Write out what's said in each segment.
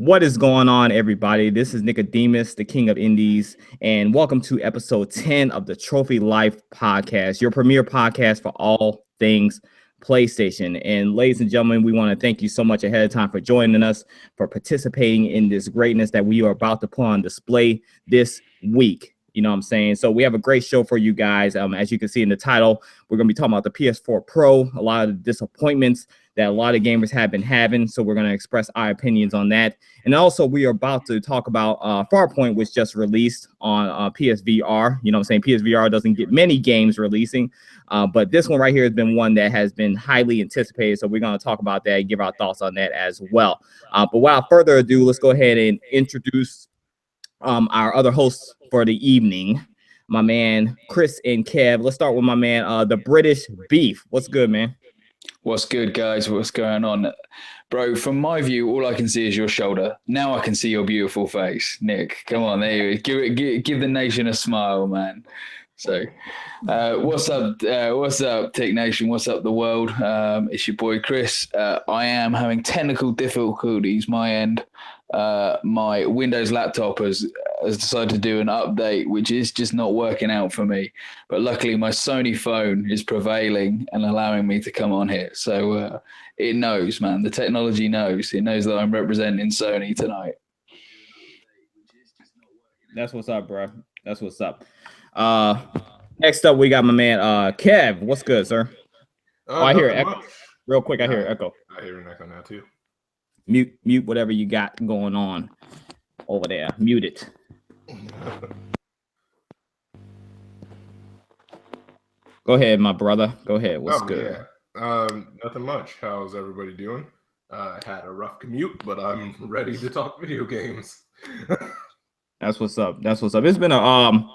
What is going on, everybody? This is Nicodemus, the King of Indies, and welcome to episode 10 of the Trophy Life podcast, your premier podcast for all things PlayStation. And ladies and gentlemen, we want to thank you so much ahead of time for joining us, for participating in this greatness that we are about to put on display this week. You know what I'm saying? So we have a great show for you guys. As you can see in the title, we're going to be talking about the PS4 Pro, a lot of the disappointments that a lot of gamers have been having. So we're going to express our opinions on that. And also we are about to talk about FarPoint, which just released on PSVR. You know what I'm saying? PSVR doesn't get many games releasing, but this one right here has been one that has been highly anticipated. So we're going to talk about that and give our thoughts on that as well. But without further ado, let's go ahead and introduce our other hosts for the evening, my man Chris and Kev. Let's start with my man, the British Beef. What's good, man? What's good, guys? What's going on? Bro, from my view, all I can see is your shoulder. Now I can see your beautiful face. Nick, come on, there you go. Give the nation a smile, man. So, what's up, Tech Nation? What's up, the world? It's your boy, Chris. I am having technical difficulties, my end. My Windows laptop has decided to do an update, which is just not working out for me. But luckily, my Sony phone is prevailing and allowing me to come on here. So it knows, man. The technology knows. It knows that I'm representing Sony tonight. That's what's up, bro. That's what's up. Next up, we got my man Kev. What's good, sir? I hear echo. Real quick, I hear echo. I hear an echo now too. Mute whatever you got going on over there. Mute it. Go ahead, my brother. Go ahead. What's good? Yeah. Nothing much. How's everybody doing? Had a rough commute, but I'm ready to talk video games. That's what's up. That's what's up. It's been a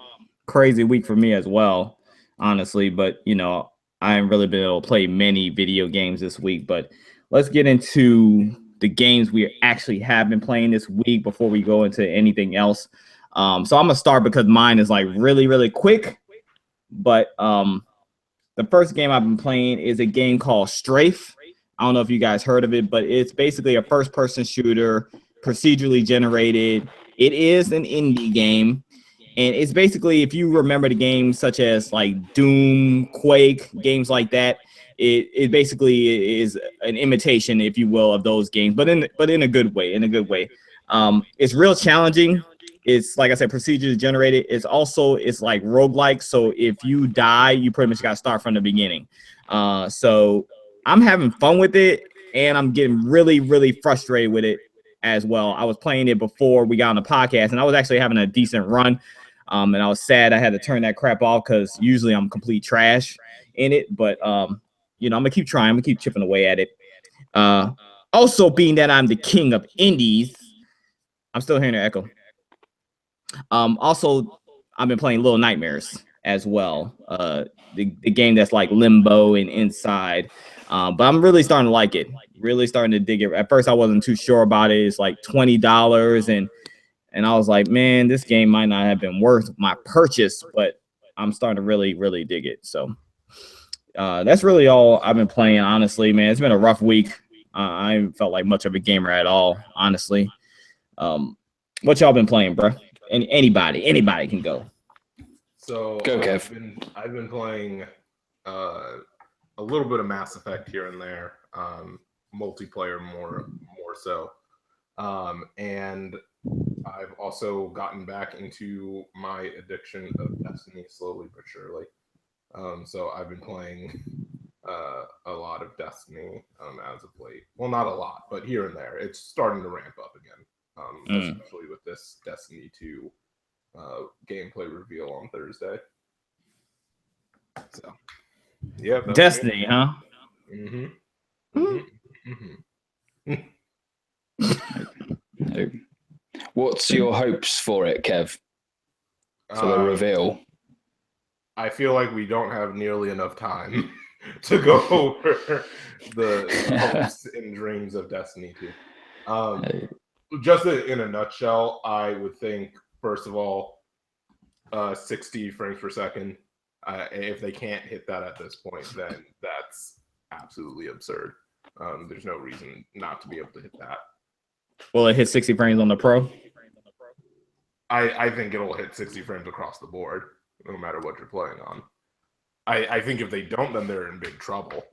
crazy week for me as well, honestly. But you know, I haven't really been able to play many video games this week. But let's get into the games we actually have been playing this week before we go into anything else. So I'm gonna start because mine is like really quick. But the first game I've been playing is a game called Strafe. I don't know if you guys heard of it, but it's basically a first-person shooter, procedurally generated. It is an indie game, and it's basically, if you remember the games such as like Doom, Quake, games like that, it basically is an imitation, if you will, of those games, but in a good way. It's real challenging. It's, like I said, procedurally generated. It's like roguelike. So if you die, you pretty much got to start from the beginning. So I'm having fun with it, and I'm getting really frustrated with it as well. I was playing it before we got on the podcast, and I was actually having a decent run. And I was sad I had to turn that crap off because usually I'm complete trash in it. But you know, I'm gonna keep trying. I'm gonna keep chipping away at it. Also, being that I'm the king of indies, I'm still hearing the echo. Also, I've been playing Little Nightmares as well. The game that's like Limbo and Inside. But I'm really starting to like it. Really starting to dig it. At first, I wasn't too sure about it. It's like $20, and I was like, man, this game might not have been worth my purchase. But I'm starting to really dig it. So that's really all I've been playing, honestly, man. It's been a rough week. I haven't felt like much of a gamer at all, honestly. What y'all been playing, bro? And anybody can go. So go, Kev. I've been playing a little bit of Mass Effect here and there, multiplayer more so, and I've also gotten back into my addiction of Destiny slowly but surely. So I've been playing a lot of Destiny as of late. Well, not a lot, but here and there. It's starting to ramp up again. Especially with this Destiny 2 gameplay reveal on Thursday. So, yeah. Destiny, it. Huh? What's your hopes for it, Kev? For the reveal? I feel like we don't have nearly enough time to go over the hopes and dreams of Destiny 2. Just in a nutshell, I would think, first of all, 60 frames per second. If they can't hit that at this point, then that's absolutely absurd. There's no reason not to be able to hit that. Will it hit 60 frames on the Pro? I think it'll hit 60 frames across the board, no matter what you're playing on. I think if they don't, then they're in big trouble.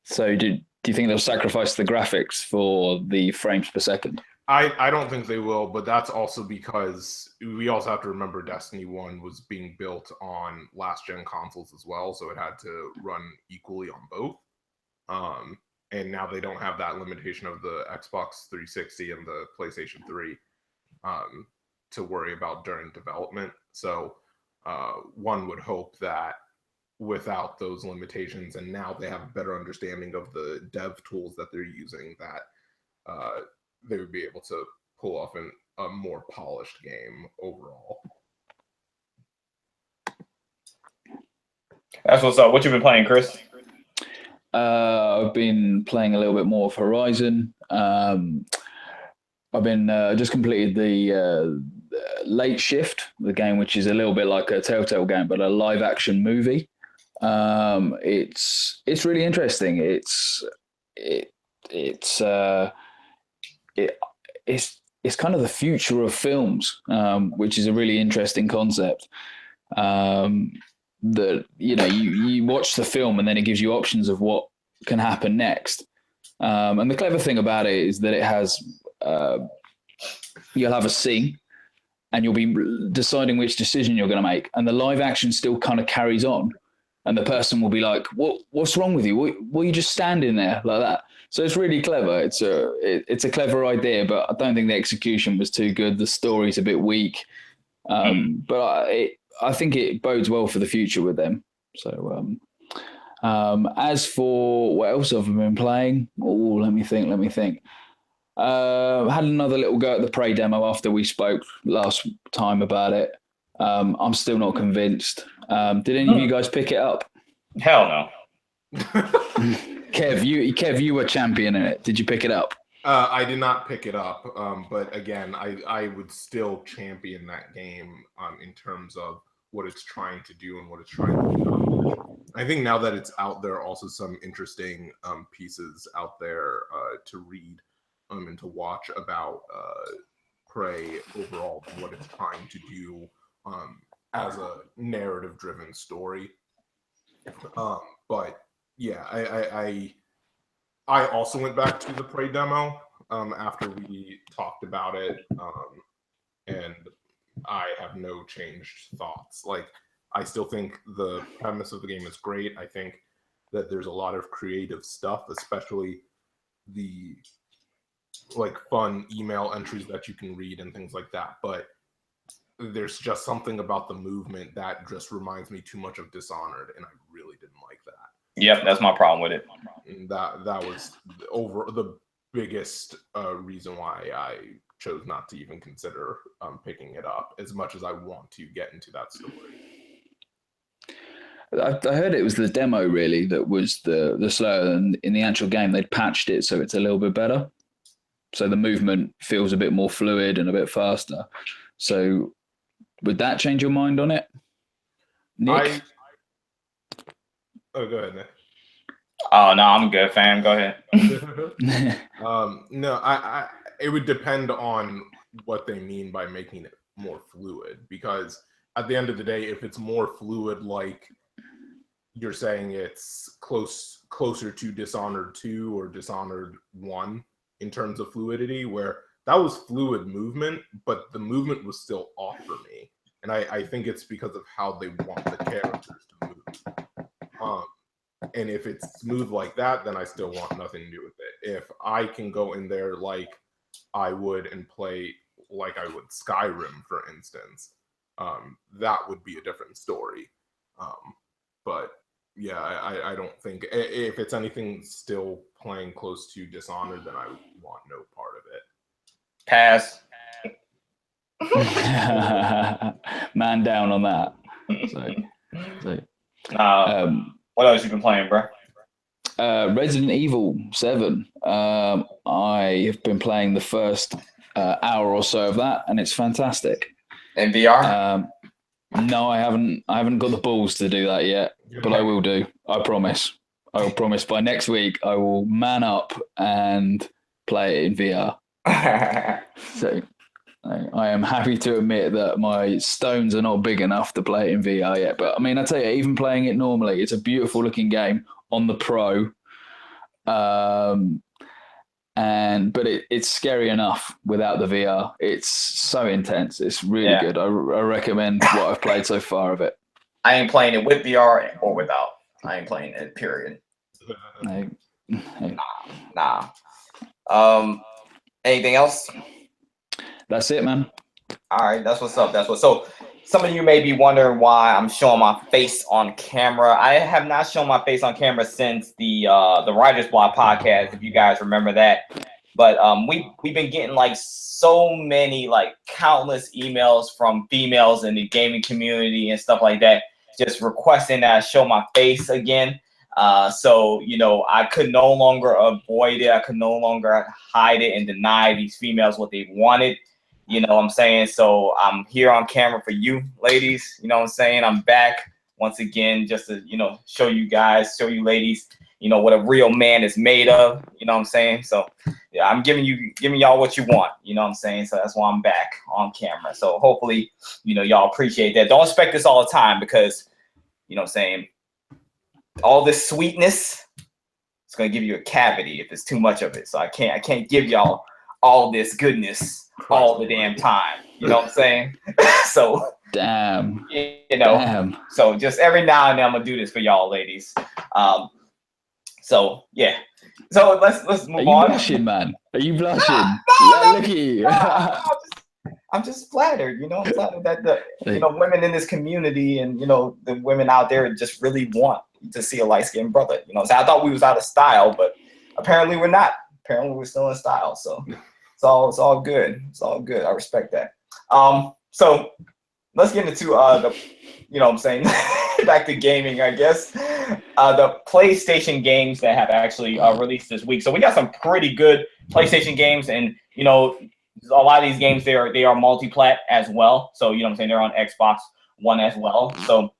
So do you think they'll sacrifice the graphics for the frames per second? I don't think they will, but that's also because we also have to remember Destiny 1 was being built on last-gen consoles as well, so it had to run equally on both. And now they don't have that limitation of the Xbox 360 and the PlayStation 3 to worry about during development. So one would hope that without those limitations, and now they have a better understanding of the dev tools that they're using, that they would be able to pull off a more polished game overall. That's what's up. What you been playing, Chris? I've been playing a little bit more of Horizon. I've been just completed the Late Shift, the game, which is a little bit like a Telltale game, but a live action movie. It's really interesting. It's kind of the future of films, which is a really interesting concept. That you watch the film and then it gives you options of what can happen next. And the clever thing about it is that it has you'll have a scene and you'll be deciding which decision you're going to make, and the live action still kind of carries on, and the person will be like, what's wrong with you? What are you just standing there like that? So it's really clever. It's a clever idea, but I don't think the execution was too good. The story's a bit weak, but I think it bodes well for the future with them. So as for what else I've been playing, let me think. Had another little go at the Prey demo after we spoke last time about it. I'm still not convinced. Did any of you guys pick it up? Hell no. Kev, you were championing it. Did you pick it up? I did not pick it up, but again, I would still champion that game in terms of what it's trying to do and what it's trying to accomplish. I think now that it's out there, also some interesting pieces out there to read and to watch about Prey overall and what it's trying to do as a narrative-driven story. But yeah, I also went back to the Prey demo after we talked about it, and I have no changed thoughts. Like, I still think the premise of the game is great. I think that there's a lot of creative stuff, especially the fun email entries that you can read and things like that. But there's just something about the movement that just reminds me too much of Dishonored, and I really didn't like that. Yep, that's my problem with it. And that was over the biggest reason why I chose not to even consider picking it up, as much as I want to get into that story. I heard it was the demo really that was the slow, and in the actual game they'd patched it so it's a little bit better. So the movement feels a bit more fluid and a bit faster. So would that change your mind on it, Nick? Oh, go ahead, Nick. Oh no, I'm good, fam. Go ahead. No, it would depend on what they mean by making it more fluid, because at the end of the day, if it's more fluid, like you're saying, it's closer to Dishonored 2 or Dishonored 1 in terms of fluidity, where that was fluid movement, but the movement was still off for me. And I think it's because of how they want the characters to move. And if it's smooth like that, then I still want nothing to do with it. If I can go in there like I would and play like I would Skyrim, for instance, that would be a different story. But yeah, I don't think, if it's anything still playing close to Dishonored, then I want no part of it. Pass. Man down on that. What else you been playing, bro? Resident Evil 7. I have been playing the first hour or so of that, and it's fantastic. In VR? No, I haven't got the balls to do that yet, but I will do. I promise. I will promise by next week I will man up and play it in VR. So I am happy to admit that my stones are not big enough to play it in VR yet. But I mean, I tell you, even playing it normally, it's a beautiful looking game on the Pro. But it's scary enough without the VR. It's so intense. It's really good. I recommend what I've played so far of it. I ain't playing it with VR or without. I ain't playing it, period. Nah. Anything else? That's it, man. All right, that's what's up. So some of you may be wondering why I'm showing my face on camera. I have not shown my face on camera since the Writer's Block podcast, if you guys remember that. But we've been getting like so many, like countless emails from females in the gaming community and stuff like that, just requesting that I show my face again. So, you know, I could no longer avoid it. I could no longer hide it and deny these females what they wanted. You know what I'm saying? So I'm here on camera for you ladies. You know what I'm saying? I'm back once again just to, you know, show you ladies, you know, what a real man is made of. You know what I'm saying? So yeah, I'm giving y'all what you want. You know what I'm saying? So that's why I'm back on camera. So hopefully, you know, y'all appreciate that. Don't expect this all the time because, you know what I'm saying, all this sweetness, it's gonna give you a cavity if it's too much of it. So I can't give y'all all this goodness all the damn time. You know what I'm saying? So damn. You know, so just every now and then I'm gonna do this for y'all ladies. So yeah. So let's move on. Are you blushing, man? Are you blushing? No, look at you. I'm just flattered, you know. I'm flattered that the women in this community and, you know, the women out there just really want to see a light-skinned brother. You know, so I thought we was out of style, but apparently we're not. Apparently we're still in style. So it's all good. It's all good. I respect that. So let's get into the, you know what I'm saying, back to gaming, I guess. The PlayStation games that have actually released this week. So we got some pretty good PlayStation games, and you know, a lot of these games they are multi-plat as well. So you know what I'm saying, they're on Xbox One as well. So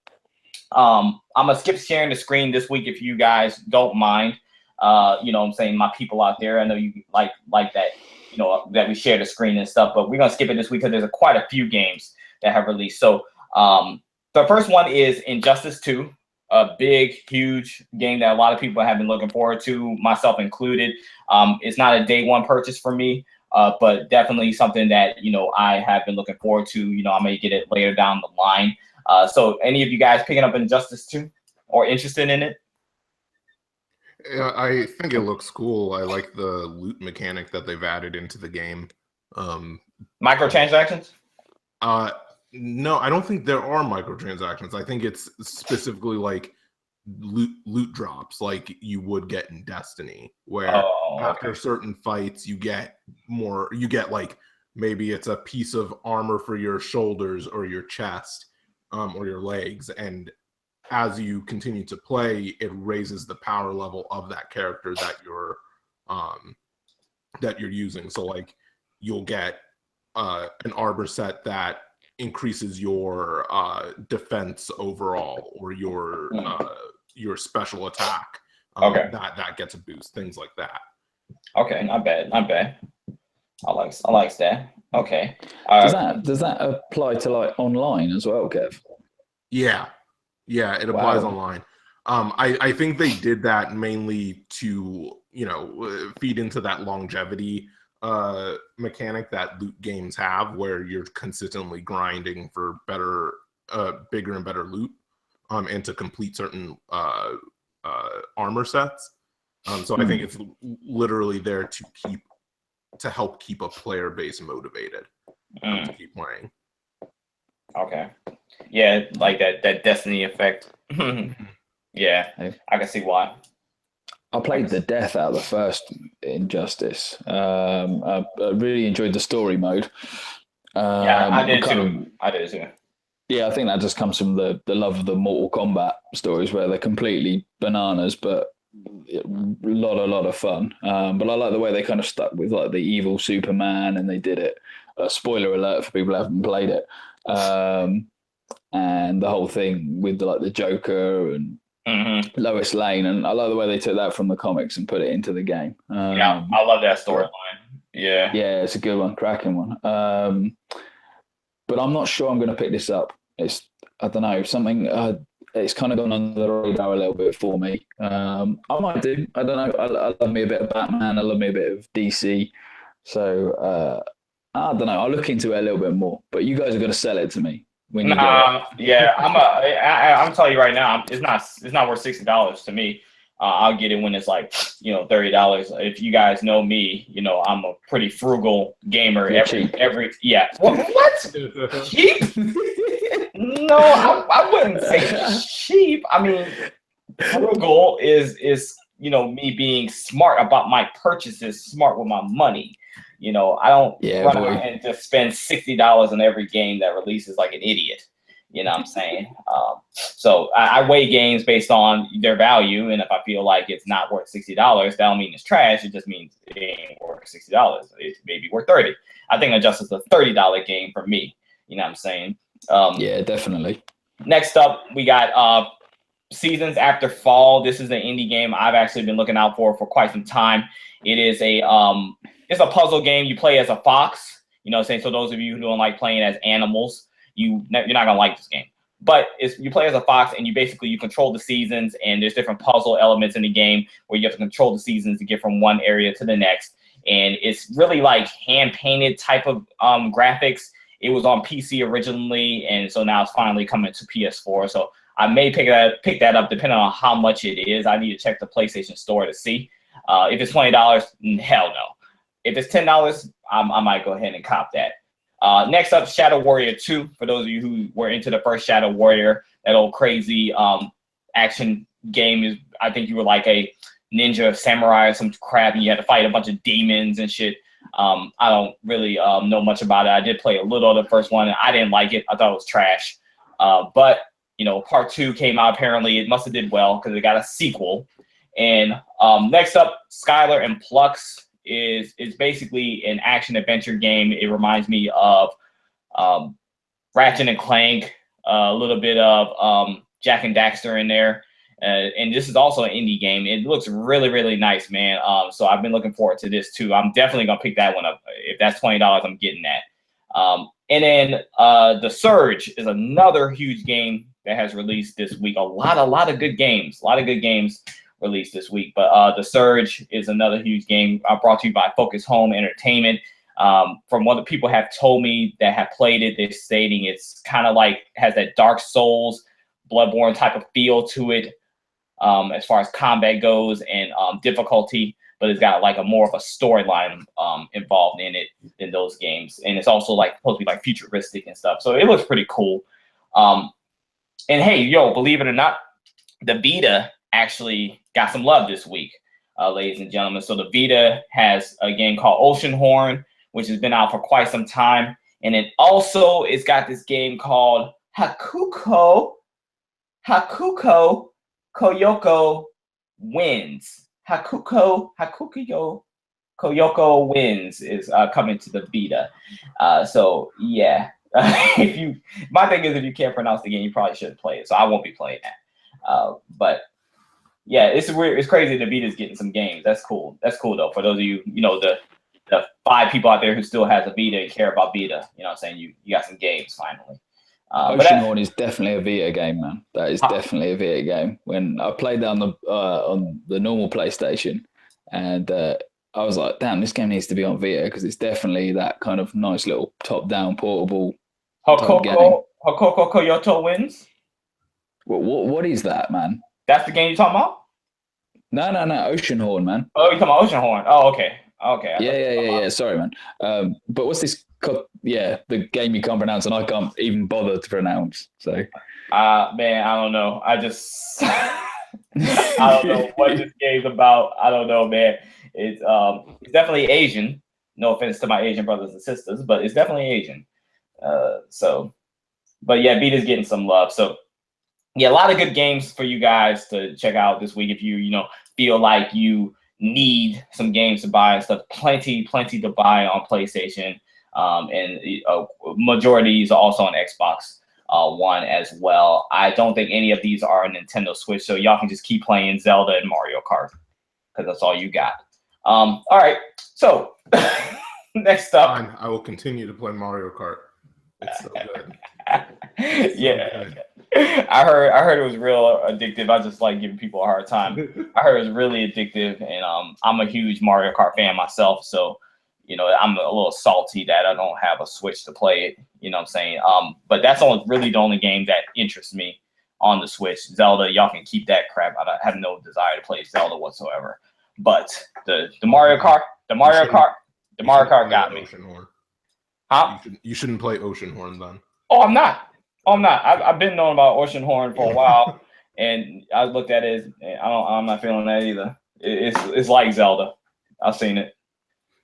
I'm gonna skip sharing the screen this week if you guys don't mind. You know what I'm saying, my people out there, I know you like that, you know, that we share the screen and stuff, but we're gonna skip it this week because there's quite a few games that have released. So the first one is Injustice 2, a big, huge game that a lot of people have been looking forward to, myself included. It's not a day one purchase for me, but definitely something that, you know, I have been looking forward to. You know, I may get it later down the line. So any of you guys picking up Injustice 2 or interested in it? Yeah, I think it looks cool. I like the loot mechanic that they've added into the game. Microtransactions? No, I don't think there are microtransactions. I think it's specifically like loot drops like you would get in Destiny, where after certain fights you get more, like maybe it's a piece of armor for your shoulders or your chest or your legs, and as you continue to play, it raises the power level of that character that you're using. So like you'll get an armor set that increases your defense overall, or your special attack. That gets a boost, things like that. Okay, not bad. I like that. Okay. Does that apply to like online as well, Kev? Yeah, it applies online. I think they did that mainly to, you know, feed into that longevity mechanic that loot games have, where you're consistently grinding for better, bigger and better loot, and to complete certain armor sets. So I think it's literally there to help keep a player base motivated to keep playing. Okay. Yeah, like that Destiny effect. Yeah, I can see why. I played the death out of the first Injustice. I really enjoyed the story mode. Yeah, I did too. Yeah, I think that just comes from the love of the Mortal Kombat stories, where they're completely bananas, but a lot of fun. But I like the way they kind of stuck with like the evil Superman, and they did it. Spoiler alert for people who haven't played it. And the whole thing with the Joker and Lois Lane, and I like the way they took that from the comics and put it into the game. Yeah, I love that storyline. Yeah, it's a good one, cracking one. But I'm not sure I'm going to pick this up. I don't know, something. It's kind of gone under the radar a little bit for me. I might do. I don't know. I love me a bit of Batman. I love me a bit of DC. So I don't know. I'll look into it a little bit more. But you guys are going to sell it to me when you get it. Yeah, I'm telling you right now, it's not worth $60 to me. I'll get it when it's like, $30. If you guys know me, I'm a pretty frugal gamer. You're every yeah. What? Cheap? No, I wouldn't say cheap. I mean, frugal is me being smart about my purchases, smart with my money. I don't run out and just spend $60 on every game that releases like an idiot. You know what I'm saying? So I weigh games based on their value, and if I feel like it's not worth $60, that don't mean it's trash. It just means it ain't worth $60. It may be worth $30. I think Injustice is a $30 game for me. You know what I'm saying? Yeah, definitely. Next up, we got Seasons After Fall. This is an indie game I've actually been looking out for quite some time. It is it's a puzzle game. You play as a fox. You know what I'm saying? So those of you who don't like playing as animals, you're not gonna like this game. But you play as a fox, and you control the seasons, and there's different puzzle elements in the game where you have to control the seasons to get from one area to the next. And it's really like hand painted type of graphics. It was on PC originally, and so now it's finally coming to PS4. So I may pick that up depending on how much it is. I need to check the PlayStation Store to see. If it's $20, hell no. If it's $10, I might go ahead and cop that. Next up, Shadow Warrior 2. For those of you who were into the first Shadow Warrior, that old crazy action game, I think you were like a ninja samurai or some crap, and you had to fight a bunch of demons and shit. I don't really know much about it. I did play a little of the first one, and I didn't like it. I thought it was trash. But part 2 came out. Apparently, it must have did well because it got a sequel. And next up, Skylar and Plux is basically an action adventure game. It reminds me of Ratchet and Clank, a little bit of Jack and Daxter in there. And this is also an indie game. It looks really, really nice, man. So I've been looking forward to this too. I'm definitely gonna pick that one up. If that's $20, I'm getting that. And then The Surge is another huge game that has released this week. A lot of good games. A lot of good games released this week. But The Surge is another huge game brought to you by Focus Home Entertainment. From what the people have told me that have played it, they're stating it's kind of like has that Dark Souls, Bloodborne type of feel to it. As far as combat goes and difficulty, but it's got like a more of a storyline involved in it than those games, and it's also like supposed to be like futuristic and stuff. So it looks pretty cool. And hey, believe it or not, the Vita actually got some love this week, ladies and gentlemen. So the Vita has a game called Oceanhorn, which has been out for quite some time, and then also it's got this game called Hakuko Koyoko Wins. Hakuko Koyoko Wins is coming to the Vita. So yeah, my thing is, if you can't pronounce the game, you probably shouldn't play it. So I won't be playing that. But yeah, it's weird. It's crazy the Vita's getting some games. That's cool. That's cool though. For those of you, the 5 people out there who still has a Vita and care about Vita, you know what I'm saying? You got some games finally. Oceanhorn is definitely a Vita game, man. That is definitely a Vita game. When I played that on the normal PlayStation, and I was like, damn, this game needs to be on Vita because it's definitely that kind of nice little top-down portable game. Hakuko Koyoto Wins? What is that, man? That's the game you're talking about? No, Oceanhorn, man. Oh, you're talking about Oceanhorn. Oh, okay. Yeah. Sorry, man. But what's this? The game you can't pronounce and I can't even bother to pronounce. So, man, I don't know. I don't know what this game's about. I don't know, man. It's definitely Asian. No offense to my Asian brothers and sisters, but it's definitely Asian. But yeah, Vita's getting some love. So yeah, a lot of good games for you guys to check out this week if you feel like you need some games to buy and stuff. Plenty to buy on PlayStation. And majorities are also on Xbox. one as well. I don't think any of these are a Nintendo Switch, so y'all can just keep playing Zelda and Mario Kart because that's all you got. All right, so next up, Fine, I will continue to play Mario Kart. It's so good. Yeah, I heard it was real addictive. I just like giving people a hard time. I heard it was really addictive, and I'm a huge Mario Kart fan myself, so you know I'm a little salty that I don't have a Switch to play it. You know what I'm saying? But that's really the only game that interests me on the Switch. Zelda, y'all can keep that crap. I have no desire to play Zelda whatsoever. But the Mario Kart got me. Huh? You shouldn't play Oceanhorn then. Oh, I'm not. I've been knowing about Oceanhorn for a while, and I looked at it. I'm not feeling that either. It's like Zelda. I've seen it.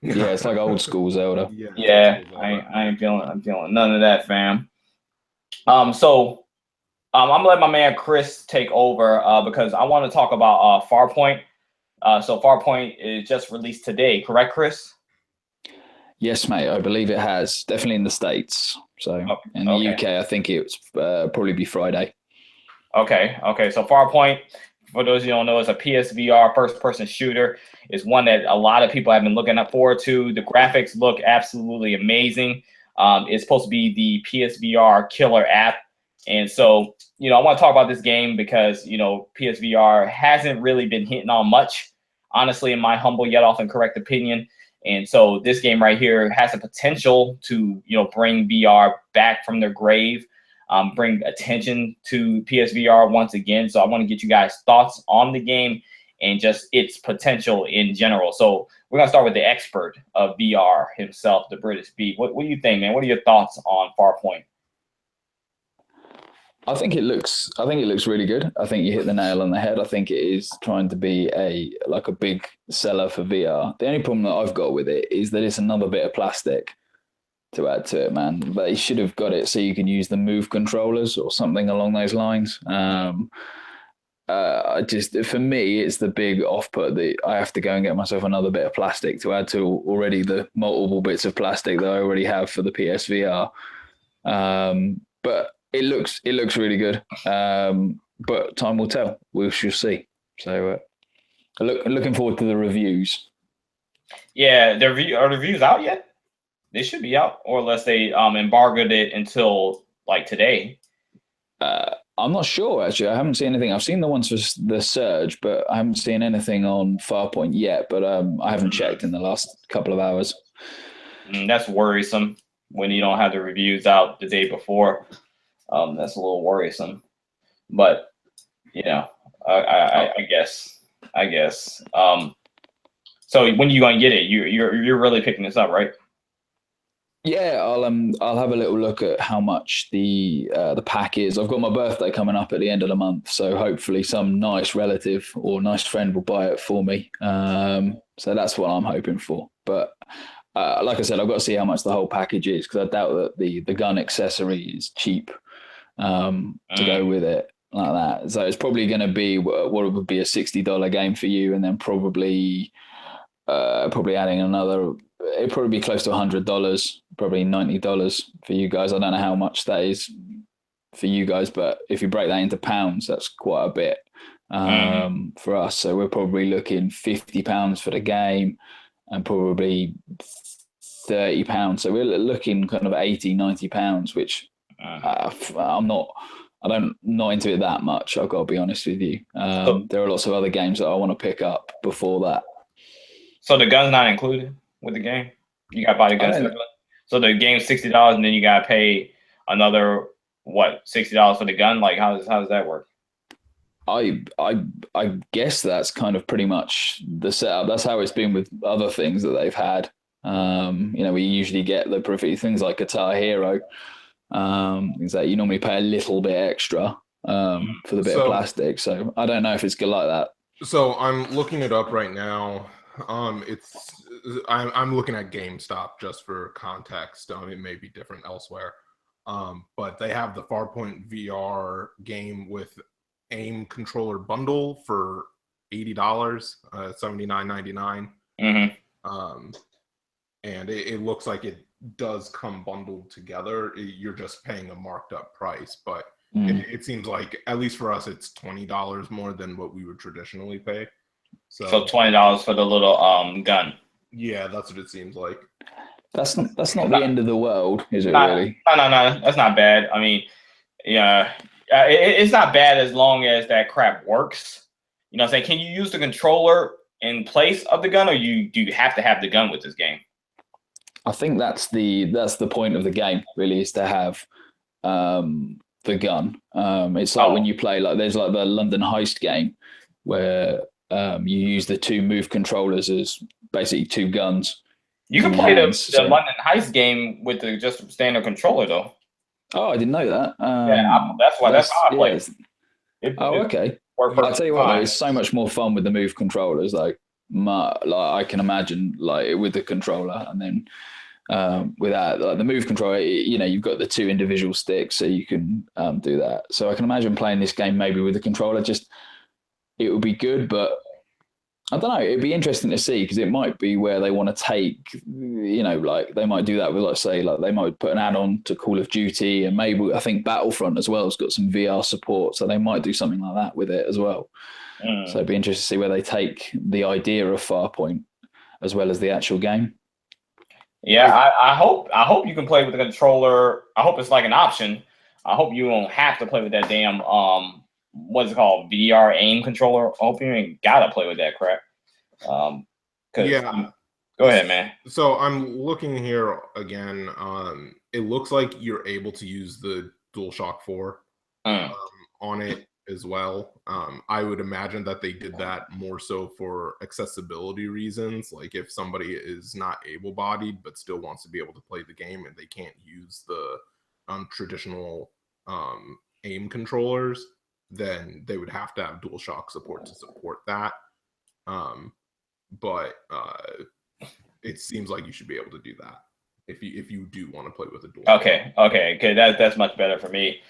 Yeah, it's like old school Zelda. Yeah, I ain't feeling. I'm feeling none of that, fam. So I'm gonna let my man Chris take over because I want to talk about Farpoint. So Farpoint is just released today, correct, Chris? Yes, mate. I believe it has. Definitely in the States. So in the UK, I think it's probably be Friday. Okay. So Farpoint, for those who don't know, is a PSVR first-person shooter. It's one that a lot of people have been looking forward to. The graphics look absolutely amazing. It's supposed to be the PSVR killer app. And so, you know, I want to talk about this game because, you know, PSVR hasn't really been hitting on much, honestly, in my humble yet often correct opinion. And so this game right here has the potential to, you know, bring VR back from their grave, bring attention to PSVR once again. So I want to get you guys' thoughts on the game and just its potential in general. So we're going to start with the expert of VR himself, the British Beat. What do you think, man? What are your thoughts on Farpoint? I think it looks really good. I think you hit the nail on the head. I think it is trying to be a big seller for VR. The only problem that I've got with it is that it's another bit of plastic to add to it, man. They should have got it so you can use the Move controllers or something along those lines. For me, it's the big off-put that I have to go and get myself another bit of plastic to add to already the multiple bits of plastic that I already have for the PSVR. But it looks really good. But time will tell. We shall see. So looking forward to the reviews. Yeah, are the reviews out yet? They should be out, or unless they embargoed it until like today. I'm not sure, actually. I haven't seen anything. I've seen the ones for the Surge, but I haven't seen anything on Farpoint yet. But I haven't checked in the last couple of hours. That's worrisome when you don't have the reviews out the day before. That's a little worrisome. But, you know, I guess. So when are you going to get it? You're really picking this up, right? Yeah, I'll have a little look at how much the pack is. I've got my birthday coming up at the end of the month, so hopefully some nice relative or nice friend will buy it for me. So that's what I'm hoping for. But like I said, I've got to see how much the whole package is because I doubt that the gun accessory is cheap to go with it like that. So it's probably going to be what would be a $60 game for you, and then probably adding another. It'd probably be close to $100, probably $90 for you guys. I don't know how much that is for you guys, but if you break that into pounds, that's quite a bit for us. So we're probably looking £50 for the game and probably £30. So we're looking kind of £80-90, which I'm not into it that much. I've got to be honest with you. There are lots of other games that I want to pick up before that. So the gun's not included with the game? You got to buy the gun separately? So the game's $60 and then you got to pay another, $60 for the gun? Like, how does that work? I guess that's kind of pretty much the setup. That's how it's been with other things that they've had. We usually get the profit things like Guitar Hero. Things that you normally pay a little bit extra for the bit of plastic. So I don't know if it's good like that. So I'm looking it up right now. I'm looking at GameStop just for context. It may be different elsewhere. But they have the Farpoint VR game with aim controller bundle for $80, $79.99. and it looks like it does come bundled together. You're just paying a marked up price, but it seems like, at least for us, it's $20 more than what we would traditionally pay. So $20 for the little gun. Yeah, that's what it seems like. That's not the end of the world, is it? Really? No. That's not bad. I mean, yeah, it's not bad as long as that crap works. You know what I'm saying? Can you use the controller in place of the gun, or do you have to have the gun with this game? I think that's the point of the game, really, is to have the gun. It's like when you play, like, there's like the London Heist game where you use the two move controllers as basically two guns. You can play the London Heist game with the just standard controller, though. Oh, I didn't know that. That's how I play it. Okay. I'll tell you what, though, it's so much more fun with the move controllers. Like I can imagine, like, with the controller, and then without, like, the move controller, you know, you've got the two individual sticks, so you can do that. So I can imagine playing this game maybe with the controller. Just, it would be good, but I don't know. It'd be interesting to see, because it might be where they want to take, you know, like, they might do that with, like, say, like, they might put an add-on to Call of Duty, and maybe, I think Battlefront as well has got some VR support, so they might do something like that with it as well. So it'd be interesting to see where they take the idea of Farpoint as well as the actual game. Yeah, I hope you can play with the controller. I hope it's like an option. I hope you don't have to play with that damn what's it called, VR aim controller. I hope you ain't gotta play with that crap. Yeah. Go ahead, man. So I'm looking here again. It looks like you're able to use the DualShock 4 on it as well. I would imagine that they did that more so for accessibility reasons. Like, if somebody is not able-bodied but still wants to be able to play the game and they can't use the traditional aim controllers, then they would have to have DualShock support to support that. But it seems like you should be able to do that if you do want to play with a DualShock. Okay. That's much better for me.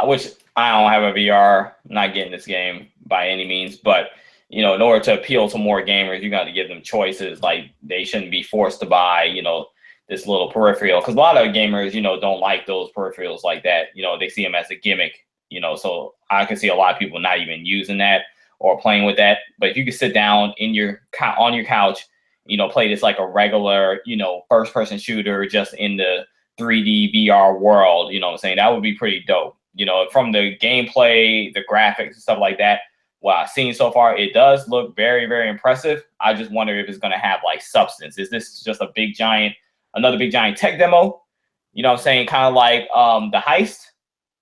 Which I don't have a VR, not getting this game by any means, but, you know, in order to appeal to more gamers, you got to give them choices. Like, they shouldn't be forced to buy, you know, this little peripheral, because a lot of gamers, you know, don't like those peripherals like that. You know, they see them as a gimmick. You know, so I can see a lot of people not even using that or playing with that. But if you could sit down on your couch, you know, play this like a regular, you know, first-person shooter just in the 3D VR world, you know what I'm saying? That would be pretty dope. You know, from the gameplay, the graphics and stuff like that, what I've seen so far, it does look very, very impressive. I just wonder if it's going to have, like, substance. Is this just another big giant tech demo? You know what I'm saying? Kind of like the Heist.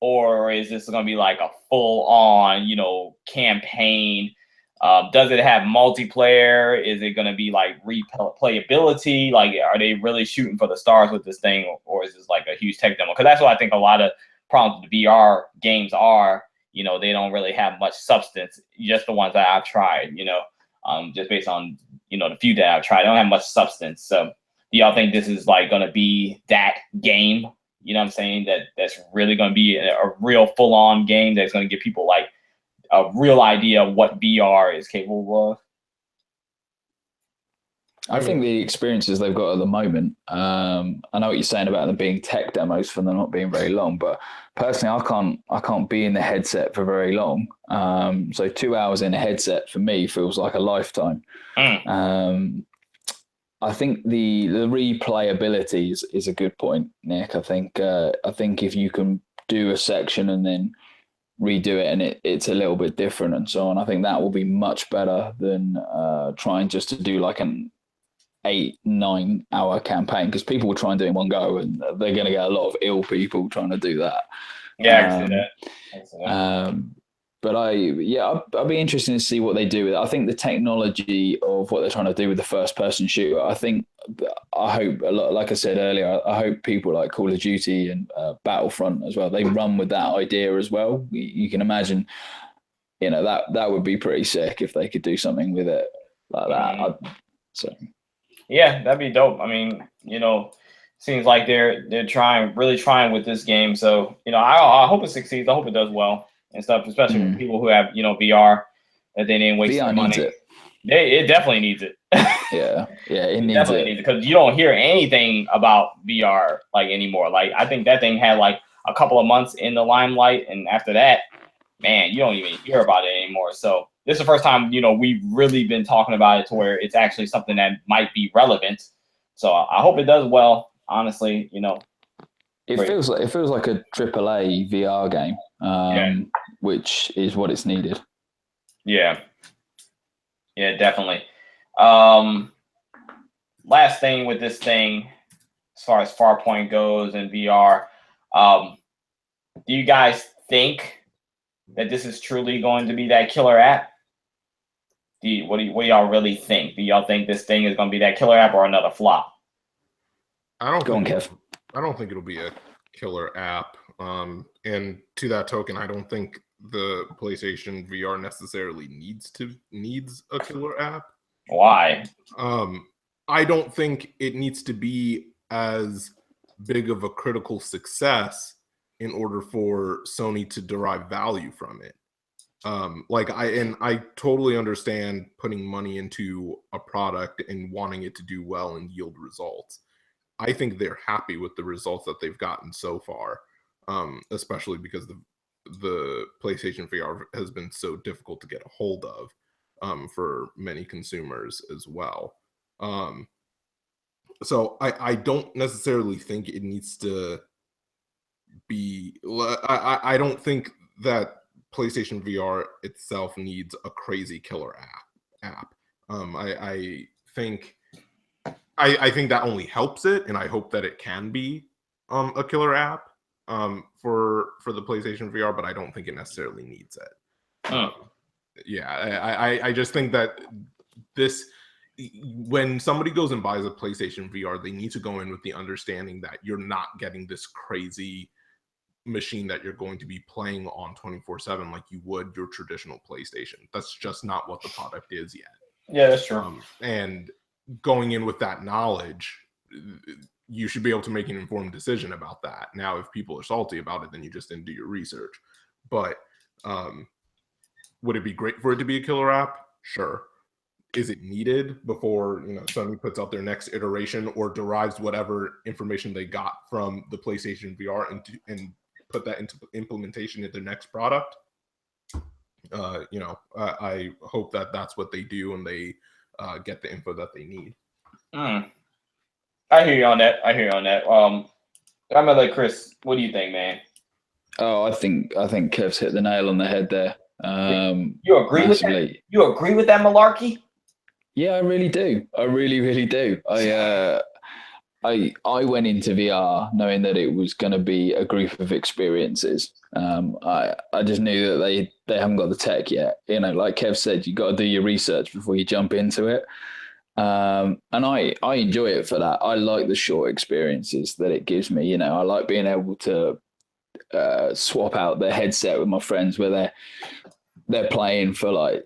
Or is this going to be like a full-on, you know, campaign? Does it have multiplayer? Is it going to be like replayability? Like, are they really shooting for the stars with this thing, or is this like a huge tech demo? Because that's what I think a lot of problems with the VR games are. You know, they don't really have much substance. Just the ones that I've tried, you know, just based on, you know, the few that I've tried, they don't have much substance. So, do y'all think this is like going to be that game? You know what I'm saying? That's really going to be a real full-on game that's going to give people like a real idea of what VR is capable of. I think the experiences they've got at the moment, I know what you're saying about them being tech demos for them not being very long, but personally, I can't be in the headset for very long. So 2 hours in a headset for me feels like a lifetime. I think the replayability is a good point, Nick. I think if you can do a section and then redo it and it's a little bit different and so on, I think that will be much better than trying just to do like an 8-9 hour campaign, because people will try and do it in one go and they're going to get a lot of ill people trying to do that. Yeah, I can see that. But I'll be interested to see what they do with it. I think the technology of what they're trying to do with the first-person shooter, I hope, like I said earlier, I hope people like Call of Duty and Battlefront as well, they run with that idea as well. You can imagine, you know, that would be pretty sick if they could do something with it like that. Yeah, that'd be dope. I mean, you know, seems like they're really trying with this game. So, you know, I hope it succeeds. I hope it does well and stuff, especially for people who have, you know, VR, that they didn't waste their money. It definitely needs it. Yeah, it needs definitely it. needs it because you don't hear anything about VR like anymore. Like I think that thing had like a couple of months in the limelight, and after that, man, you don't even hear about it anymore. So this is the first time we've really been talking about it to where it's actually something that might be relevant. So I hope it does well. Honestly, It great. feels like a AAA VR game, which is what it's needed. Yeah, definitely. Last thing with this thing, as far as Farpoint goes and VR, do you guys think that this is truly going to be that killer app? What do y'all really think? Do y'all think this thing is going to be that killer app or another flop? I don't Go on, think Kev. I don't think it'll be a killer app. And to that token, I don't think the PlayStation VR necessarily needs a killer app. Why? I don't think it needs to be as big of a critical success in order for Sony to derive value from it. I totally understand putting money into a product and wanting it to do well and yield results. I think they're happy with the results that they've gotten so far, especially because the PlayStation VR has been so difficult to get a hold of for many consumers as well. So I don't necessarily think it needs to be. I don't think that PlayStation VR itself needs a crazy killer app. I think that only helps it, and I hope that it can be a killer app for the PlayStation VR, but I don't think it necessarily needs it. I just think that when somebody goes and buys a PlayStation VR, they need to go in with the understanding that you're not getting this crazy machine that you're going to be playing on 24/7 like you would your traditional PlayStation. That's just not what the product is yet. Yeah, that's true. And going in with that knowledge, you should be able to make an informed decision about that. Now, if people are salty about it, then you just didn't do your research. But would it be great for it to be a killer app? Sure. Is it needed before Sony puts out their next iteration or derives whatever information they got from the PlayStation VR and put that into implementation in their next product? I hope that that's what they do and they get the info that they need. I hear you on that. I'm gonna let Chris. What do you think, man? Oh, I think Kev's hit the nail on the head there. You agree with that? You agree with that malarkey? Yeah, I really do. I really, really do. I went into VR knowing that it was going to be a group of experiences. I just knew that they haven't got the tech yet. Like Kev said, you got to do your research before you jump into it. And I enjoy it for that. I like the short experiences that it gives me. I like being able to swap out the headset with my friends where they're playing for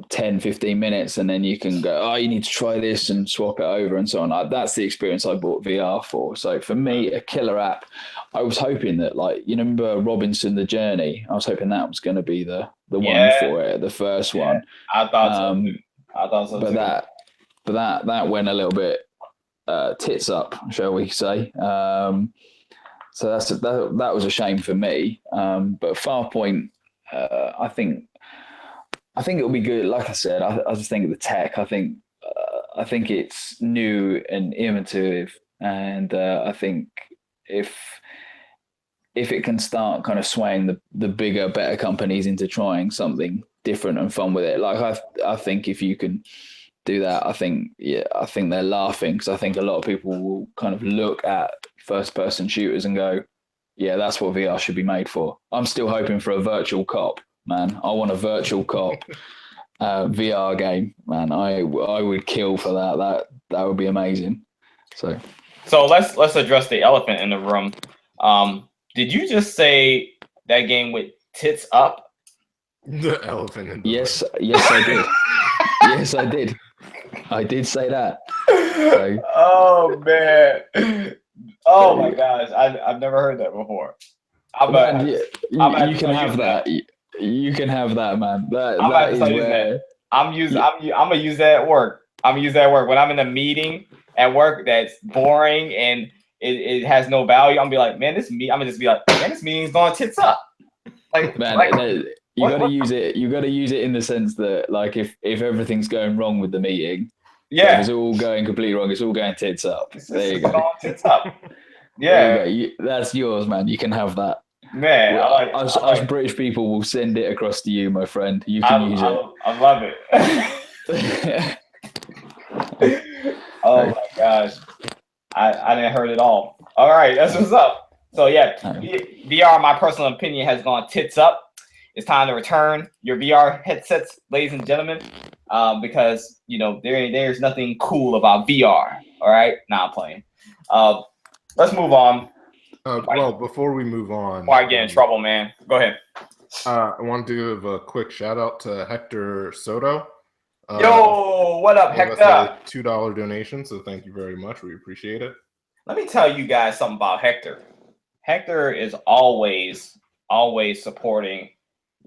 10, 15 minutes, and then you can go, oh, you need to try this and swap it over and so on. That's the experience I bought VR for. So for me, a killer app, I was hoping that, remember Robinson the Journey? I was hoping that was going to be the one for it, the first one. I thought so too. But that went a little bit tits up, shall we say. So that was a shame for me. But Farpoint, I think it'll be good. Like I said, I just think of the tech. I think it's new and innovative, and I think if it can start kind of swaying the bigger, better companies into trying something different and fun with it, I think if you can do that, I think they're laughing, because I think a lot of people will kind of look at first-person shooters and go, yeah, that's what VR should be made for. I'm still hoping for a virtual cop. Man, I want a virtual cop VR game. Man, I would kill for that. That would be amazing. So let's address the elephant in the room. Did you just say that game with tits up? The elephant in the room. Yes, I did. Yes, I did. I did say that. So, oh man. Oh my gosh, I've never heard that before. You can have that. You can have that, man. That is where I'm gonna use that at work. I'm gonna use that at work when I'm in a meeting at work that's boring and it has no value. I'm gonna be like, man, I'm gonna just be like, man, this meeting's going tits up. Like, Man, you got to use it. You got to use it in the sense that, like, if everything's going wrong with the meeting, so if it's all going completely wrong, it's all going tits up. There you go. Going tits up. Yeah, there you go. That's yours, man. You can have that. Man, us British people will send it across to you, my friend. You can use it. I love it. Oh my gosh, I didn't heard it all. All right, that's what's up. So yeah, VR, my personal opinion, has gone tits up. It's time to return your VR headsets, ladies and gentlemen, because there's nothing cool about VR. All right, I'm playing. Let's move on. Well, before we move on, before I get in trouble, man, go ahead. I want to give a quick shout out to Hector Soto. Yo, what up, Hector? A $2 donation, so thank you very much. We appreciate it. Let me tell you guys something about Hector. Hector is always supporting,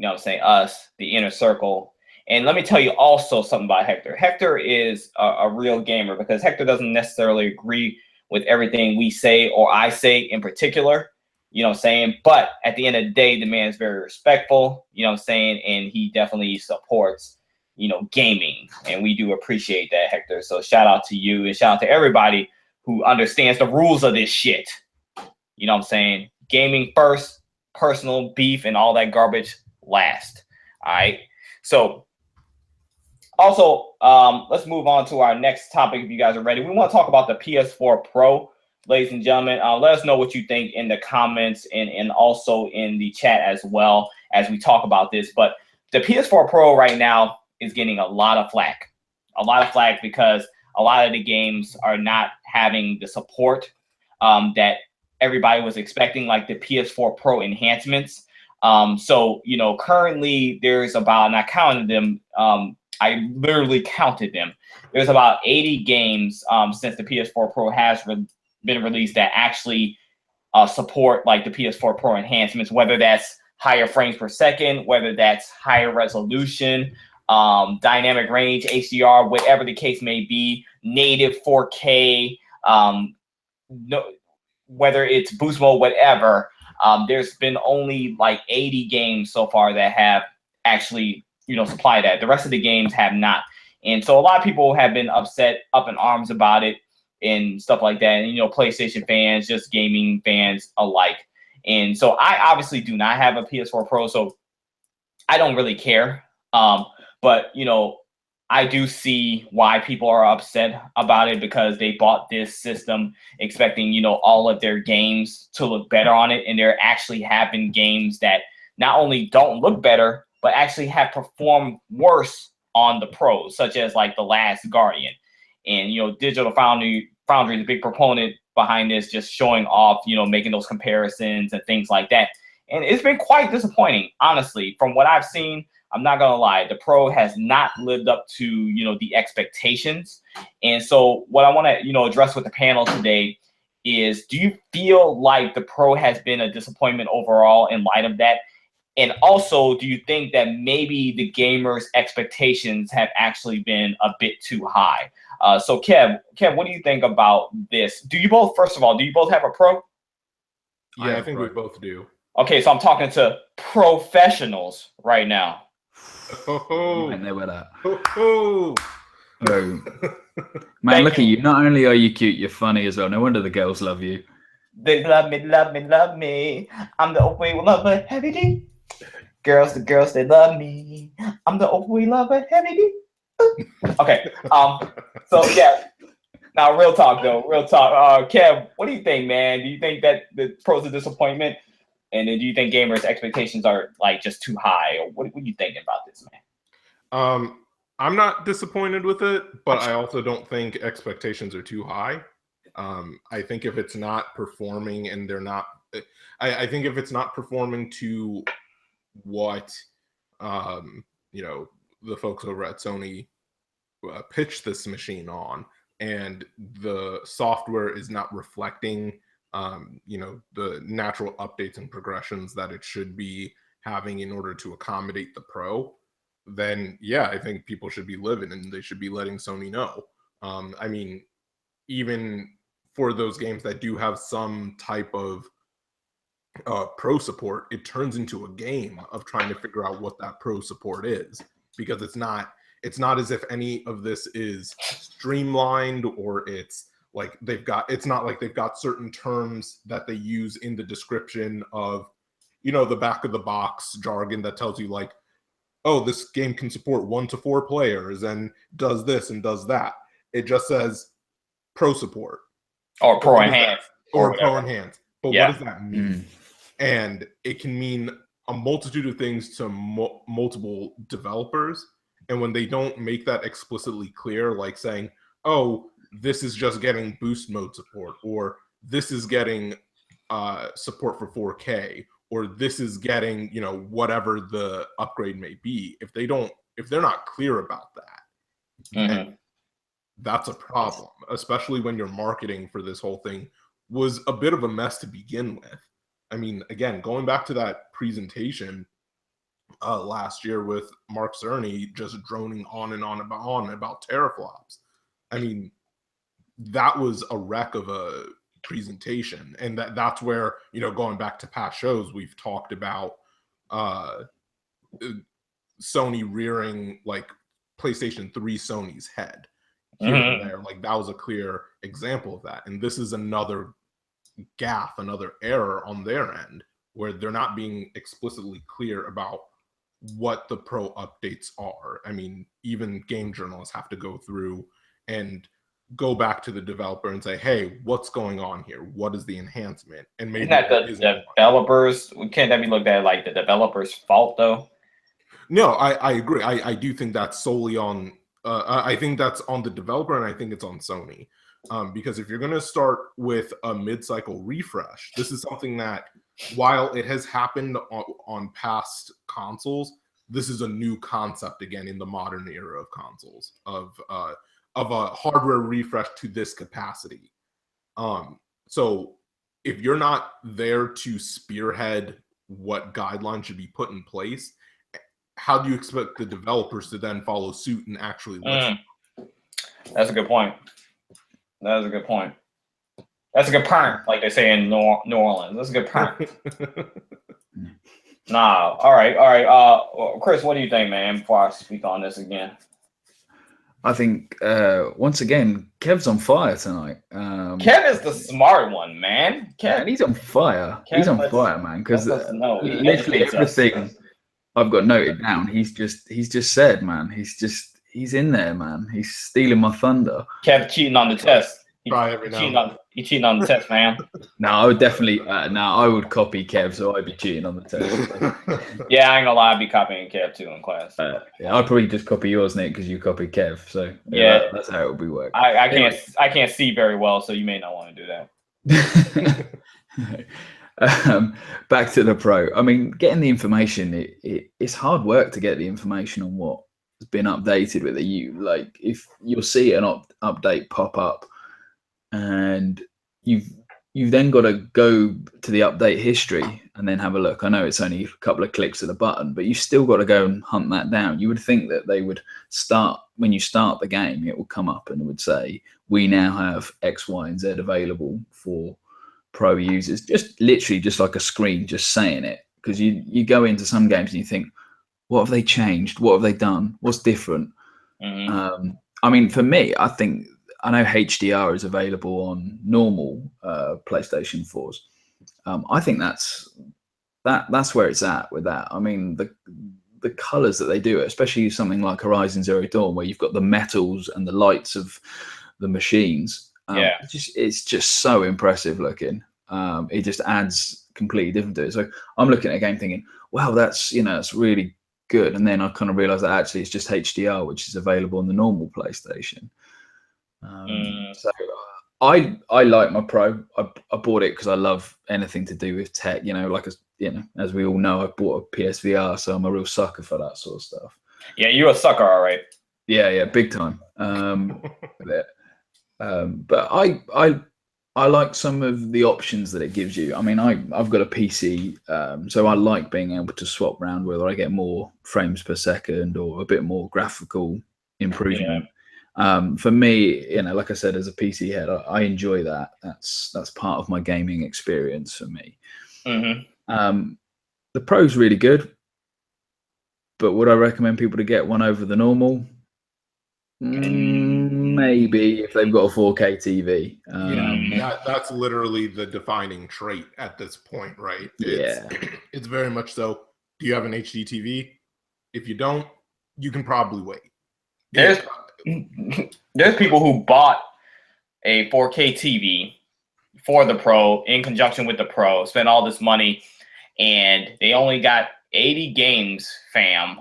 us, the inner circle. And let me tell you also something about Hector. Hector is a real gamer because Hector doesn't necessarily agree with everything we say or I say in particular, but at the end of the day, the man is very respectful, and he definitely supports, gaming, and we do appreciate that, Hector. So shout out to you and shout out to everybody who understands the rules of this shit. Gaming first, personal beef and all that garbage last. All right. So also, let's move on to our next topic if you guys are ready. We want to talk about the PS4 Pro, ladies and gentlemen. Let us know what you think in the comments and also in the chat as well as we talk about this. But the PS4 Pro right now is getting a lot of flack. Because a lot of the games are not having the support that everybody was expecting, like the PS4 Pro enhancements. So currently there's about, and I counted them, I literally counted them. There's about 80 games since the PS4 Pro has been released that actually support like the PS4 Pro enhancements, whether that's higher frames per second, whether that's higher resolution, dynamic range, HDR, whatever the case may be, native 4K, whether it's boost mode, whatever. There's been only like 80 games so far that have actually supply that. The rest of the games have not. And so a lot of people have been upset, up in arms about it and stuff like that. And, PlayStation fans, just gaming fans alike. And so I obviously do not have a PS4 Pro, so I don't really care. But, I do see why people are upset about it because they bought this system expecting, all of their games to look better on it. And there actually have been games that not only don't look better, but actually have performed worse on the Pros, such as like The Last Guardian. And, Digital Foundry is a big proponent behind this, just showing off, making those comparisons and things like that. And it's been quite disappointing, honestly. From what I've seen, I'm not going to lie, the Pro has not lived up to, the expectations. And so what I want to, address with the panel today is, do you feel like the Pro has been a disappointment overall in light of that? And also, do you think that maybe the gamers' expectations have actually been a bit too high? So Kev, what do you think about this? First of all, do you both have a Pro? Yeah, I think we both do. Okay, so I'm talking to professionals right now. Oh, and they were that. Oh. Man, look at you. Not only are you cute, you're funny as well. No wonder the girls love you. They love me, love me, love me. I'm the opioid lover, heavy D. Girls, they love me. I'm the opioid lover, heavy D. Okay. So yeah. Now, real talk though. Real talk. Kev, what do you think, man? Do you think that the Pro's a disappointment? And then do you think gamers' expectations are like just too high? Or what are you thinking about this, man? I'm not disappointed with it, but I also don't think expectations are too high. I think if it's not performing and they're not, I think if it's not performing to what, the folks over at Sony pitched this machine on, and the software is not reflecting the natural updates and progressions that it should be having in order to accommodate the Pro, then yeah, I think people should be livid and they should be letting Sony know. I mean, even for those games that do have some type of pro support, it turns into a game of trying to figure out what that pro support is, because it's not as if any of this is streamlined, or it's not like they've got certain terms that they use in the description of, you know, the back of the box jargon that tells you like, oh, this game can support 1 to 4 players and does this and does that. It just says pro support or pro enhanced or pro enhanced. But yeah. What does that mean? And it can mean a multitude of things to multiple developers. And when they don't make that explicitly clear, like saying, oh, this is just getting boost mode support, or this is getting support for 4K, or this is getting, you know, whatever the upgrade may be. If they're not clear about that, that's a problem, especially when your marketing for this whole thing was a bit of a mess to begin with. I mean, again, going back to that presentation last year with Mark Cerny just droning on and on about teraflops. I mean, that was a wreck of a presentation. And that's where, you know, going back to past shows, we've talked about Sony rearing like PlayStation 3 Sony's head here and there. Like, that was a clear example of that. And this is another gaffe, another error on their end, where they're not being explicitly clear about what the pro updates are. I mean, even game journalists have to go through and go back to the developer and say, hey, what's going on here? What is the enhancement? And maybe isn't that the developers? Can't that be looked at like the developer's fault though? No, I agree. I do think that's solely on I think that's on the developer, and I think it's on Sony. Because if you're going to start with a mid-cycle refresh, this is something that, while it has happened on past consoles, this is a new concept again in the modern era of consoles, of a hardware refresh to this capacity. So if you're not there to spearhead what guidelines should be put in place, how do you expect the developers to then follow suit and actually listen? That's a good point. That is a good point. That's a good point, like they say in New Orleans. That's a good point. Nah, all right. Chris, what do you think, man, before I speak on this again? I think, once again, Kev's on fire tonight. Kev is the smart one, man. And he's on fire. He's on fire, man, because literally everything I've got noted down, he's just said, man. He's in there, man. He's stealing my thunder. Kev cheating on the test. He's cheating on the test, man. No, I would definitely. I would copy Kev, so I'd be cheating on the test. Yeah, I ain't gonna lie, I'd be copying Kev too in class. Yeah, I'd probably just copy yours, Nick, because you copied Kev. So that's how it would be working. I can't see very well, so you may not want to do that. Back to the Pro. I mean, getting the information, it's hard work to get the information on what has been updated with it. Like, if you'll see an update pop up, and you've then got to go to the update history and then have a look. I know it's only a couple of clicks of the button, but you still got to go and hunt that down. You would think that they would start, when you start the game, it will come up and it would say, we now have X, Y, and Z available for Pro users. Just literally just like a screen just saying it. Because you go into some games and you think, what have they changed? What have they done? What's different? I mean, for me, I know HDR is available on normal PlayStation 4s. I think that's where it's at with that. I mean, the colors that they do, especially something like Horizon Zero Dawn, where you've got the metals and the lights of the machines. It's just so impressive looking. It just adds completely different to it. So I'm looking at a game thinking, wow, that's really good. And then I kind of realized that actually it's just HDR, which is available on the normal PlayStation. So I like my Pro. I bought it because I love anything to do with tech. As we all know, I bought a PSVR, so I'm a real sucker for that sort of stuff. Yeah, you're a sucker, all right. Yeah, big time. But I I like some of the options that it gives you. I mean, I've got a PC, so I like being able to swap around whether I get more frames per second or a bit more graphical improvement. For me, you know, like I said, as a PC head, I enjoy that. That's part of my gaming experience for me. The Pro's really good, but would I recommend people to get one over the normal? Maybe if they've got a 4K TV. That's literally the defining trait at this point, right? It's very much so. Do you have an HD TV? If you don't, you can probably wait. There's people who bought a 4K TV for the Pro in conjunction with the Pro, spent all this money, and they only got 80 games, fam,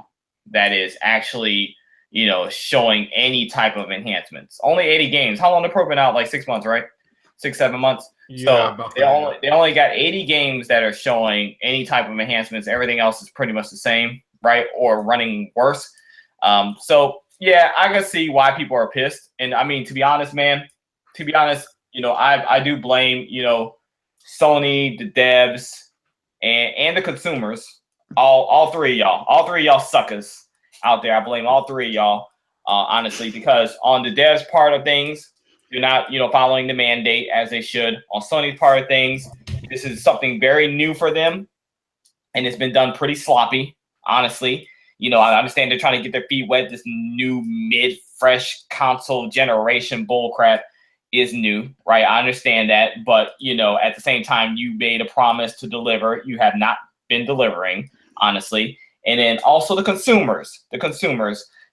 that is actually, you know, showing any type of enhancements. Only 80 games. How long the Pro been out? Like 6 months, right? 6-7 months. Yeah, so they only got 80 games that are showing any type of enhancements. Everything else is pretty much the same, right? Or running worse. So yeah, I can see why people are pissed. And I mean, to be honest, you know, I do blame, you know, Sony, the devs, and the consumers. All three of y'all suckers out there. I blame all three of y'all, honestly, because on the devs part of things, you're not, you know, following the mandate as they should. On Sony's part of things, this is something very new for them, and it's been done pretty sloppy, honestly. You know, I understand they're trying to get their feet wet. This new mid-fresh console generation bullcrap is new, right? I understand that, but, you know, at the same time, you made a promise to deliver. You have not been delivering, honestly. And then also the consumers.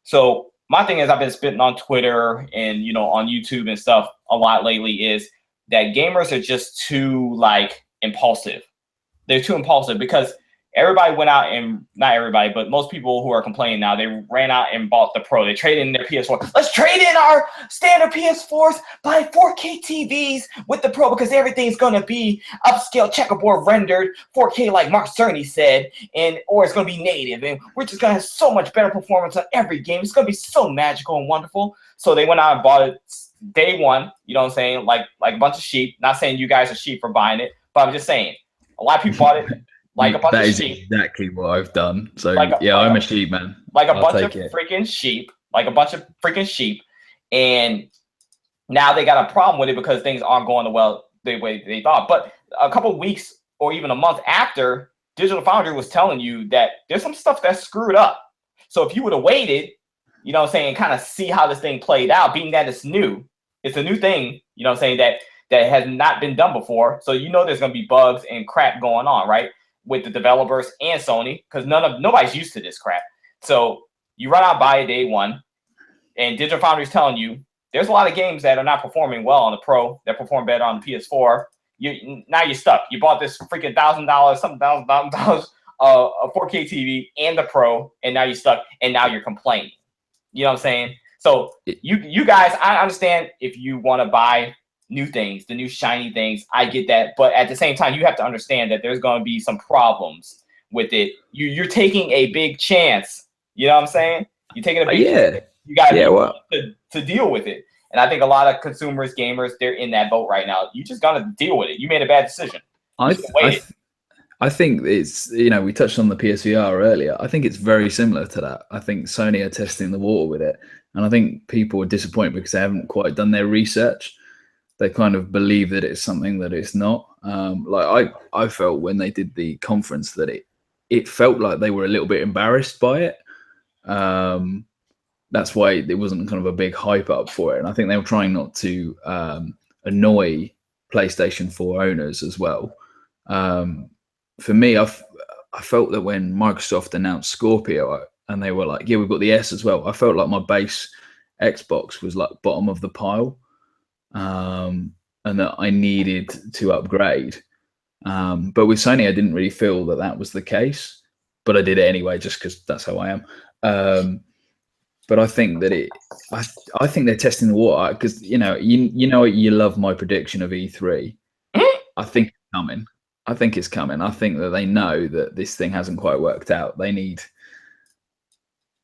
So my thing is, I've been spitting on Twitter and, you know, on YouTube and stuff a lot lately, is that gamers are just too, like, impulsive. They're too impulsive because everybody went out, and not everybody, but most people who are complaining now, they ran out and bought the Pro. They traded in their PS4. Let's trade in our standard PS4s, buy 4K TVs with the Pro because everything's going to be upscale, checkerboard rendered 4K like Mark Cerny said, or it's going to be native, and we're just going to have so much better performance on every game. It's going to be so magical and wonderful. So they went out and bought it day one, you know what I'm saying, like a bunch of sheep. Not saying you guys are sheep for buying it, but I'm just saying a lot of people bought it. Like a bunch of sheep. That is exactly what I've done. So I'm a sheep man. Like a bunch of freaking sheep. Like a bunch of freaking sheep. And now they got a problem with it because things aren't going the way they thought. But a couple of weeks or even a month after, Digital Foundry was telling you that there's some stuff that's screwed up. So if you would have waited, you know what I'm saying, kind of see how this thing played out, being that it's new. It's a new thing, you know what I'm saying, that has not been done before. So you know there's going to be bugs and crap going on, right? With the developers and Sony, because nobody's used to this crap. So you run out by day one, and Digital Foundry is telling you there's a lot of games that are not performing well on the Pro that perform better on the PS4. Now you're stuck. You bought this freaking $1,000 a 4K TV and the Pro, and now you're stuck, and now you're complaining. You know what I'm saying? So you guys, I understand if you want to buy new things, the new shiny things, I get that, but at the same time, you have to understand that there's going to be some problems with it. You're taking a big chance. You know what I'm saying? You're taking a big chance. You got to deal with it. And I think a lot of consumers, gamers, they're in that boat right now. You just got to deal with it. You made a bad decision. I think it's, you know, we touched on the PSVR earlier. I think it's very similar to that. I think Sony are testing the water with it. And I think people are disappointed because they haven't quite done their research. They kind of believe that it's something that it's not. Like I felt when they did the conference that it felt like they were a little bit embarrassed by it. That's why it wasn't kind of a big hype up for it. And I think they were trying not to annoy PlayStation 4 owners as well. For me, I felt that when Microsoft announced Scorpio and they were like, yeah, we've got the S as well, I felt like my base Xbox was like bottom of the pile. And that I needed to upgrade. But with Sony, I didn't really feel that was the case, but I did it anyway, just because that's how I am. But I think that I think they're testing the water because, you know, you love my prediction of E3. I think it's coming. I think that they know that this thing hasn't quite worked out. They need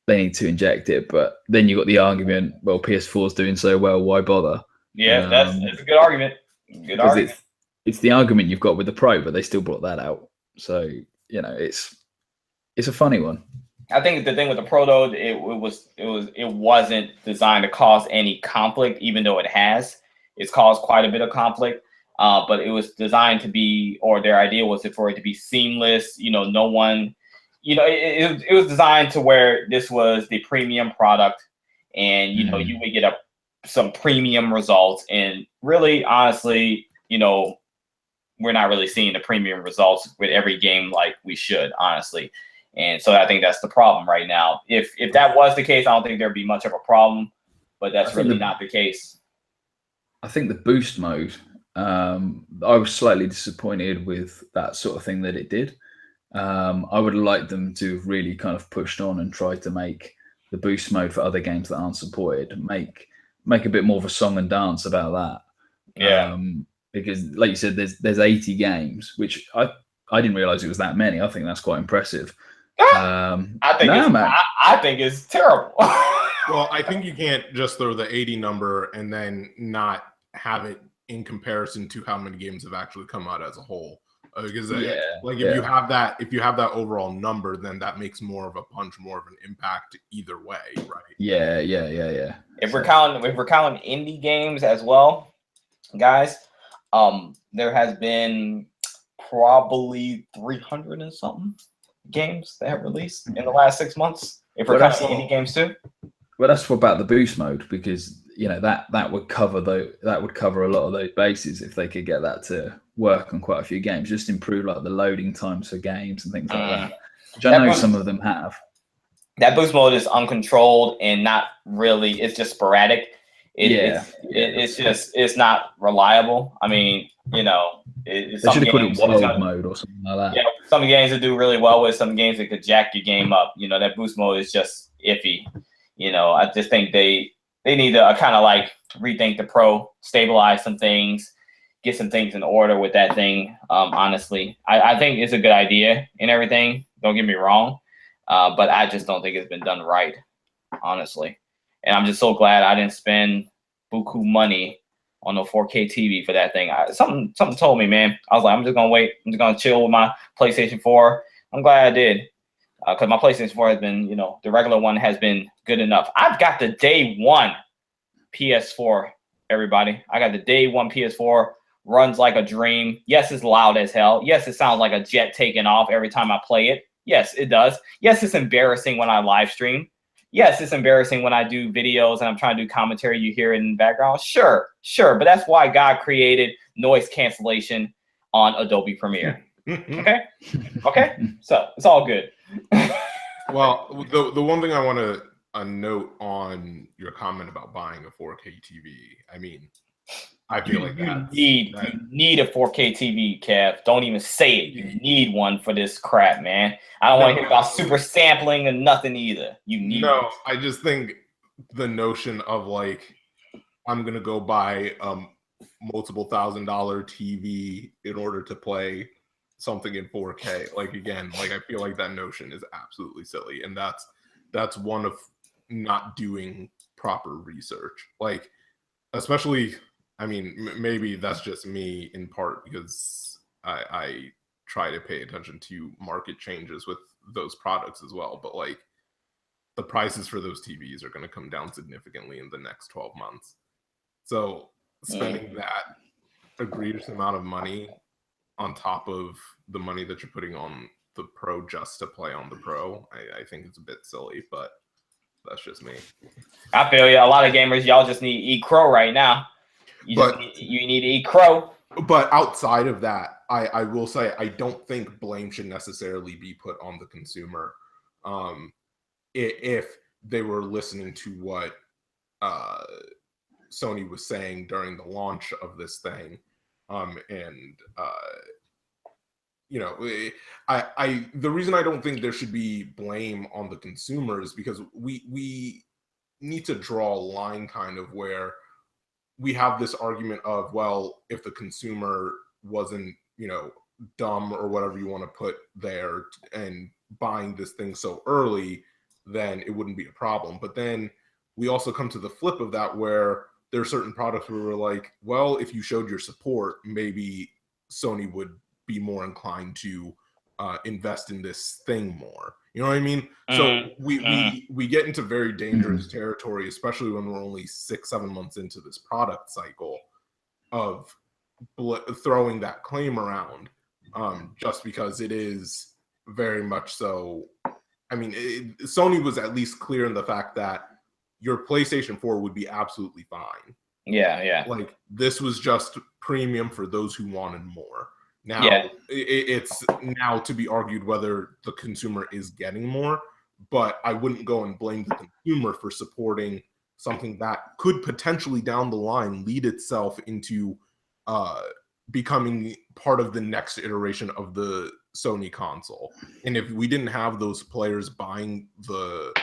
to inject it, but then you got the argument, well, PS4's doing so well, why bother? Yeah, that's a good argument. Good because argument. it's the argument you've got with the Pro, but they still brought that out. So it's a funny one. I think the thing with the Pro though, it wasn't designed to cause any conflict, even though it has. It's caused quite a bit of conflict. But it was designed to be, or their idea was for it to be seamless. No one, it was designed to where this was the premium product, and you would get some premium results. And really, honestly, we're not really seeing the premium results with every game like we should, honestly. And so I think that's the problem right now. If that was the case, I don't think there'd be much of a problem, but that's really not the case. I think the boost mode, I was slightly disappointed with that sort of thing that it did. I would have liked them to have really kind of pushed on and tried to make the boost mode for other games that aren't supported, make a bit more of a song and dance about that. Yeah. Because like you said, there's 80 games, which I didn't realize it was that many. I think that's quite impressive. I think it's terrible. Well, I think you can't just throw the 80 number and then not have it in comparison to how many games have actually come out as a whole. Because if you have that overall number, then that makes more of a punch, more of an impact either way, right? Yeah. If we're counting indie games as well, guys, there has been probably 300 and something games that have released in the last 6 months. If we're counting indie games too. Well, that's about the boost mode, because that would cover a lot of those bases if they could get that to work on quite a few games. Just improve like the loading times for games and things like that, which I know some of them have. That boost mode is uncontrolled and not really. It's just sporadic. It's not reliable. I mean, they should have put it world mode or something like that. Yeah, some games that do really well with, some games that could jack your game up. That boost mode is just iffy. I just think they need to kind of like rethink the Pro, stabilize some things, get some things in order with that thing. Honestly, I think it's a good idea and everything. Don't get me wrong, but I just don't think it's been done right, honestly. And I'm just so glad I didn't spend buku money on no 4K TV for that thing. Something told me, man. I was like, I'm just gonna wait. I'm just gonna chill with my PlayStation 4. I'm glad I did, because my PlayStation 4 has been, the regular one has been good enough. I've got the day one PS4, everybody. I got the day one PS4. Runs like a dream. Yes, it's loud as hell. Yes, it sounds like a jet taking off every time I play it. Yes, it does. Yes, it's embarrassing when I live stream. Yes, it's embarrassing when I do videos and I'm trying to do commentary. You hear it in the background. Sure. But that's why God created noise cancellation on Adobe Premiere. Okay. So it's all good. Well, the one thing I want to note on your comment about buying a 4K TV, I mean, I feel like you need a 4K TV, Kev. Don't even say it. You need one for this crap, man. I don't want to hear about super sampling and nothing either. You need one. I just think the notion of like, I'm gonna go buy multiple $1,000 TV in order to play something in 4K. Like, again, like I feel like that notion is absolutely silly, and that's one of not doing proper research. Like, especially. I mean, maybe that's just me in part because I try to pay attention to market changes with those products as well. But like, the prices for those TVs are going to come down significantly in the next 12 months. So spending that egregious amount of money on top of the money that you're putting on the Pro just to play on the Pro, I think it's a bit silly, but that's just me. I feel you. A lot of gamers, y'all just need to eat crow right now. You need to eat crow. But outside of that, I will say I don't think blame should necessarily be put on the consumer. If they were listening to what Sony was saying during the launch of this thing, the reason I don't think there should be blame on the consumer is because we need to draw a line kind of where we have this argument of, well, if the consumer wasn't, dumb or whatever you want to put there and buying this thing so early, then it wouldn't be a problem. But then we also come to the flip of that where, there are certain products where we're like, well, if you showed your support, maybe Sony would be more inclined to invest in this thing more. You know what I mean? So we get into very dangerous territory, especially when we're only 6-7 months into this product cycle of throwing that claim around, just because it is very much so. I mean, Sony was at least clear in the fact that your PlayStation 4 would be absolutely fine. Yeah. Like, this was just premium for those who wanted more. Now, it's now to be argued whether the consumer is getting more, but I wouldn't go and blame the consumer for supporting something that could potentially down the line lead itself into becoming part of the next iteration of the Sony console. And if we didn't have those players buying the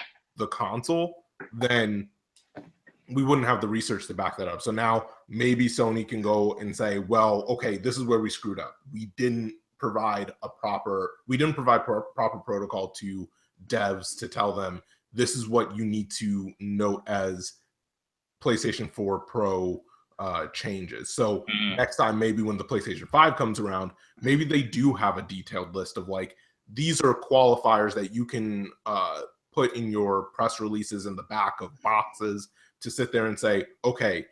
console, then we wouldn't have the research to back that up. So now maybe Sony can go and say, well, okay, this is where we screwed up. We didn't provide proper protocol to devs to tell them this is what you need to note as PlayStation 4 Pro changes. So next time, maybe when the PlayStation 5 comes around, maybe they do have a detailed list of like, these are qualifiers that you can put in your press releases in the back of boxes to sit there and say, okay,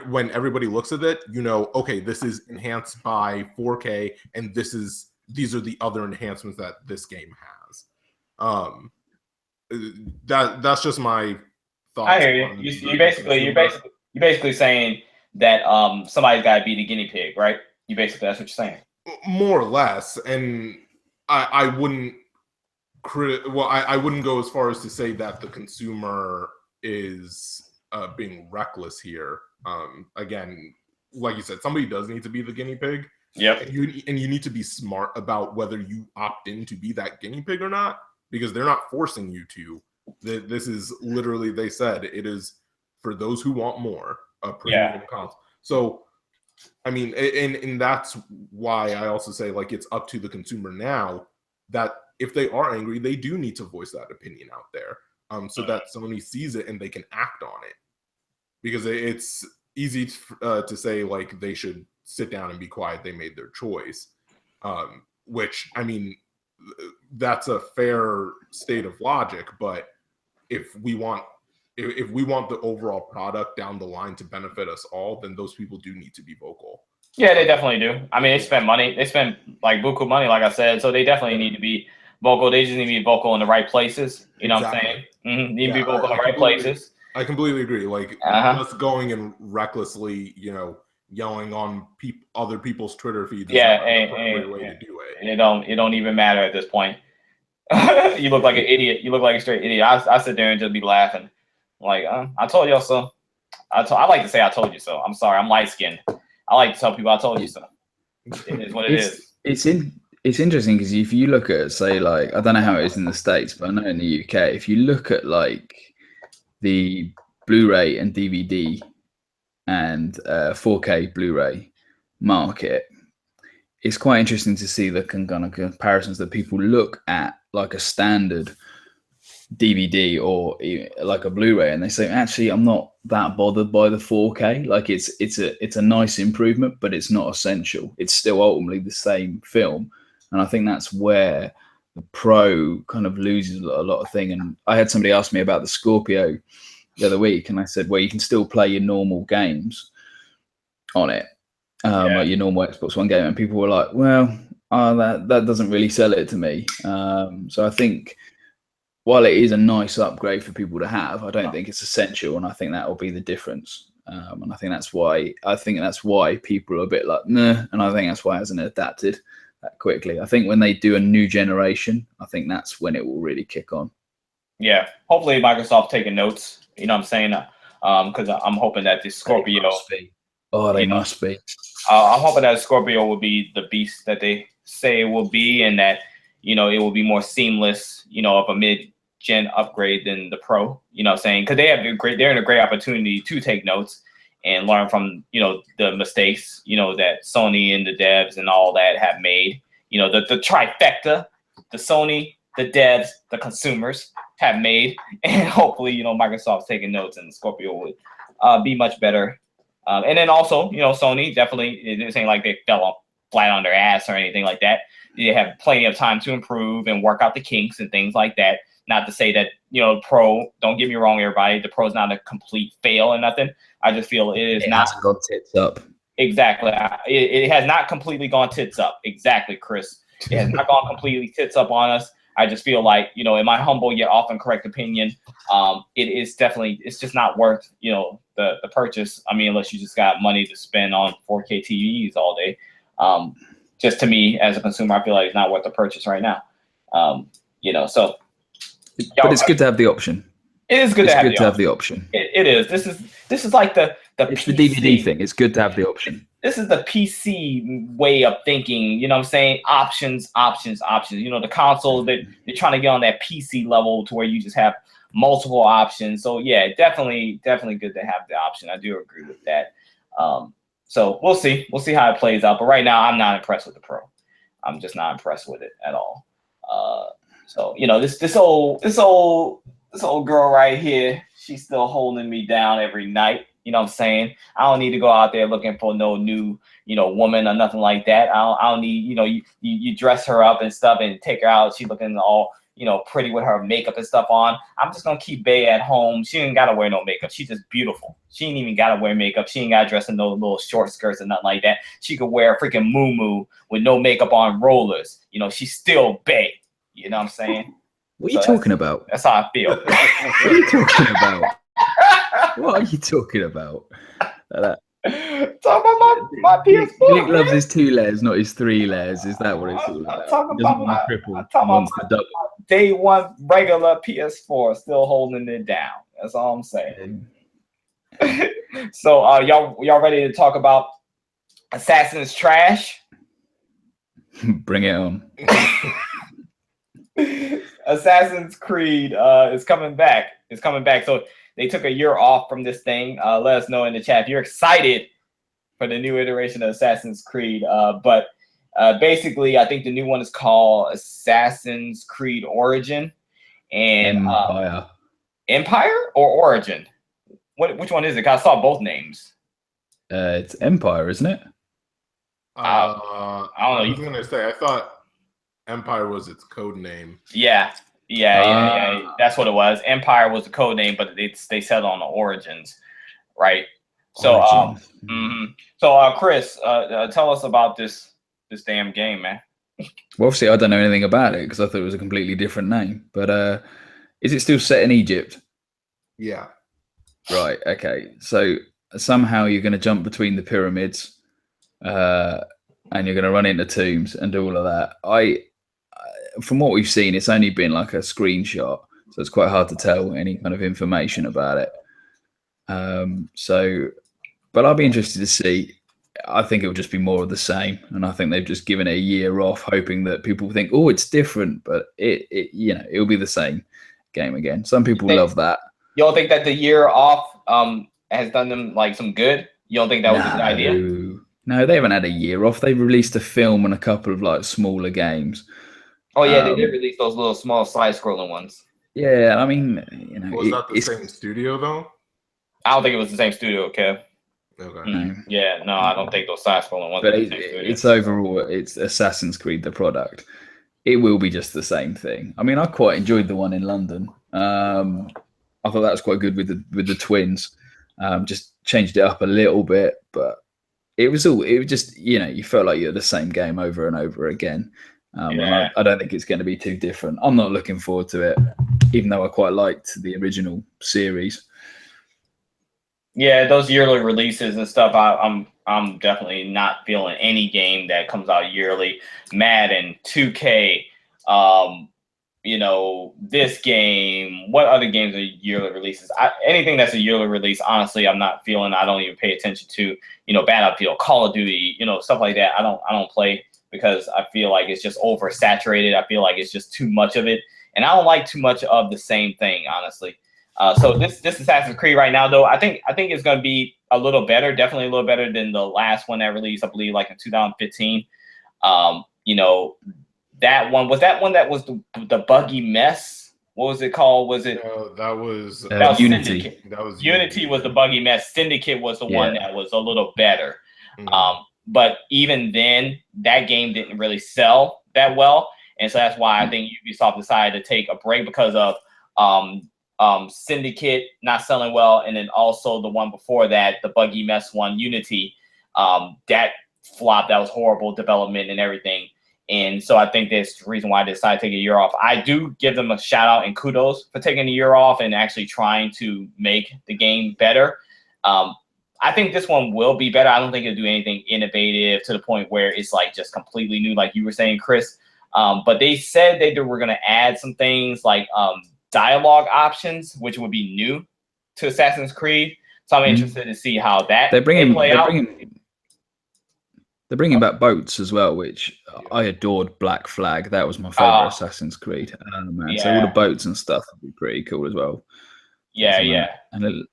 when everybody looks at it, you know, okay, this is enhanced by 4K, and these are the other enhancements that this game has. That's just my thoughts. I hear you. You're basically saying that somebody's got to be the guinea pig, right? That's what you're saying. More or less, and I wouldn't I wouldn't go as far as to say that the consumer is being reckless here. Again, like you said, somebody does need to be the guinea pig. Yep. And you need to be smart about whether you opt in to be that guinea pig or not, because they're not forcing you to. This is literally, they said, it is for those who want more, a premium console. So, I mean, and that's why I also say, like, it's up to the consumer now that if they are angry, they do need to voice that opinion out there, so that Sony sees it and they can act on it. Because it's easy to say, like, they should sit down and be quiet, they made their choice, which, I mean, that's a fair state of logic. But if we want the overall product down the line to benefit us all, then those people do need to be vocal. Yeah, they definitely do. I mean, they spend money. They spend like buku money, like I said. So they definitely need to be vocal. They just need to be vocal in the right places. You know what I'm saying? Need to be vocal in the right places. I completely agree. Like, just going and recklessly, you know, yelling on other people's Twitter feeds is not the appropriate way to do it. It don't even matter at this point. You look like an idiot. You look like a straight idiot. I sit there and just be laughing. Like, I told y'all so. I like to say I told you so. I'm sorry. I'm light skinned. I like to tell people I told you so. It is what it is. It's interesting because if you look at, say, like, I don't know how it is in the States, but I know in the UK, if you look at like the Blu-ray and DVD and 4K Blu-ray market, it's quite interesting to see the kind of comparisons that people look at, like a standard DVD or like a Blu-ray, and they say, actually, I'm not that bothered by the 4K. Like, it's a nice improvement, but it's not essential. It's still ultimately the same film, and I think that's where the Pro kind of loses a lot of thing. And I had somebody ask me about the Scorpio the other week, and I said, well, you can still play your normal games on it, like your normal Xbox One game, and people were like, well, that doesn't really sell it to me. So I think, while it is a nice upgrade for people to have, I don't think it's essential, and I think that will be the difference. And I think that's why people are a bit like, nah, and I think that's why it hasn't adapted that quickly. I think when they do a new generation, I think that's when it will really kick on. Yeah, hopefully Microsoft taking notes. You know what I'm saying? Because I'm hoping that this Scorpio. They must be. I'm hoping that Scorpio will be the beast that they say it will be, and that, you know, it will be more seamless, you know, of a mid-gen upgrade than the Pro. You know what I'm saying? Because they're in a great opportunity to take notes and learn from, you know, the mistakes, you know, that Sony and the devs and all that have made. You know, the trifecta, the Sony, the devs, the consumers have made, and hopefully, you know, Microsoft's taking notes and Scorpio would be much better. And then also, you know, Sony definitely, it ain't like they fell flat on their ass or anything like that. They have plenty of time to improve and work out the kinks and things like that. Not to say that, you know, Pro, don't get me wrong, everybody, the Pro's not a complete fail or nothing. I just feel it hasn't gone tits up. Exactly. It has not completely gone tits up. Exactly, Chris. It has not gone completely tits up on us. I just feel like, you know, in my humble yet often correct opinion, it is definitely, it's just not worth, you know, the purchase. I mean, unless you just got money to spend on 4K TVs all day. Just to me as a consumer, I feel like it's not worth the purchase right now. You know, so. But it's good to have the option. It is good to have the option. It is. This is like the it's PC. The DVD thing. It's good to have the option. This is the PC way of thinking. You know what I'm saying? Options. You know, the console, they're trying to get on that PC level to where you just have multiple options. So yeah, definitely good to have the option. I do agree with that. So we'll see. We'll see how it plays out. But right now, I'm not impressed with the Pro. I'm just not impressed with it at all. So you know, this old girl right here, she's still holding me down every night. You know what I'm saying? I don't need to go out there looking for no new, you know, woman or nothing like that. I don't need, you know, you dress her up and stuff and take her out. She's looking all, you know, pretty with her makeup and stuff on. I'm just gonna keep Bae at home. She ain't gotta wear no makeup. She's just beautiful. She ain't even gotta wear makeup. She ain't gotta dress in no little short skirts and nothing like that. She could wear a freaking muumuu with no makeup on, rollers. You know, she's still Bae. You know what I'm saying? What are you talking about? That's how I feel. What are you talking about? What are you talking about? Talk about my PS4. Nick loves his 2 layers, not his 3 layers. Is that what it's all about? I'm talking about day one regular PS4, still holding it down. That's all I'm saying. So, y'all ready to talk about Assassin's Trash? Bring it on. Assassin's Creed is coming back. It's coming back. So they took a year off from this thing. Let us know in the chat if you're excited for the new iteration of Assassin's Creed. But basically, I think the new one is called Assassin's Creed Origin and Empire or Origin. Which one is it? 'Cause I saw both names. It's Empire, isn't it? I don't know. I was gonna say I thought Empire was its code name. Yeah. That's what it was. Empire was the code name, but they settled on the Origins, right? So, Chris, tell us about this damn game, man. Well, obviously, I don't know anything about it because I thought it was a completely different name. But is it still set in Egypt? Yeah. Right. Okay. So somehow you're going to jump between the pyramids, and you're going to run into tombs and do all of that. From what we've seen, it's only been like a screenshot, so it's quite hard to tell any kind of information about it. But I'll be interested to see. I think it will just be more of the same, and I think they've just given it a year off, hoping that people think, "Oh, it's different," but it'll be the same game again. Some people love that. You don't think that the year off has done them like some good? You don't think that was a good idea? No, they haven't had a year off. They released a film and a couple of like smaller games. Oh yeah, they did release those little small side-scrolling ones. Yeah, I mean, was that the same studio though? I don't think it was the same studio, Kev. Okay. Yeah, no, I don't think those side-scrolling ones. But it's overall, it's Assassin's Creed, the product. It will be just the same thing. I mean, I quite enjoyed the one in London. I thought that was quite good with the twins. Just changed it up a little bit, but it was just you felt like you're the same game over and over again. And I don't think it's going to be too different. I'm not looking forward to it, even though I quite liked the original series. Yeah, those yearly releases and stuff, I'm definitely not feeling any game that comes out yearly. Madden, 2K, this game. What other games are yearly releases? Anything that's a yearly release, honestly, I'm not feeling. I don't even pay attention to. Battlefield, Call of Duty, stuff like that. I don't play because I feel like it's just oversaturated. I feel like it's just too much of it, and I don't like too much of the same thing, honestly. So this Assassin's Creed right now, though, I think it's going to be a little better, definitely a little better than the last one that released, I believe, like in 2015. That one was the buggy mess what was it called? Was it No, that was Unity. Syndicate? That was Unity was the buggy mess. Syndicate was the one Yeah. that was a little better. Mhm. But even then, that game didn't really sell that well, and so that's why I think Ubisoft decided to take a break because of Syndicate not selling well, and then also the one before that, the buggy mess one, Unity, that flopped. That was horrible development and everything. And so I think that's the reason why they decided to take a year off. I do give them a shout out and kudos for taking a year off and actually trying to make the game better. I think this one will be better. I don't think it'll do anything innovative to the point where it's like just completely new, like you were saying, Chris. But they said they were going to add some things like dialogue options, which would be new to Assassin's Creed. So I'm interested to see how that play out. They're bringing back boats as well, which I adored. Black Flag, that was my favorite Assassin's Creed. Man. Yeah. So all the boats and stuff would be pretty cool as well. Yeah. And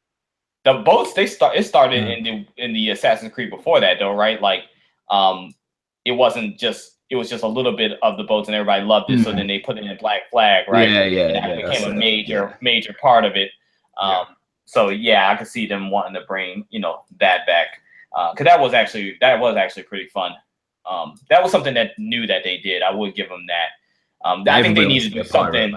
the boats it started in the Assassin's Creed before that though, right? Like it was just a little bit of the boats and everybody loved it. So then they put it in Black Flag, right? And that became a major part of it. So yeah, I could see them wanting to bring, that back. Because that was actually pretty fun. That was something that new that they did. I would give them that. I think they need to do something.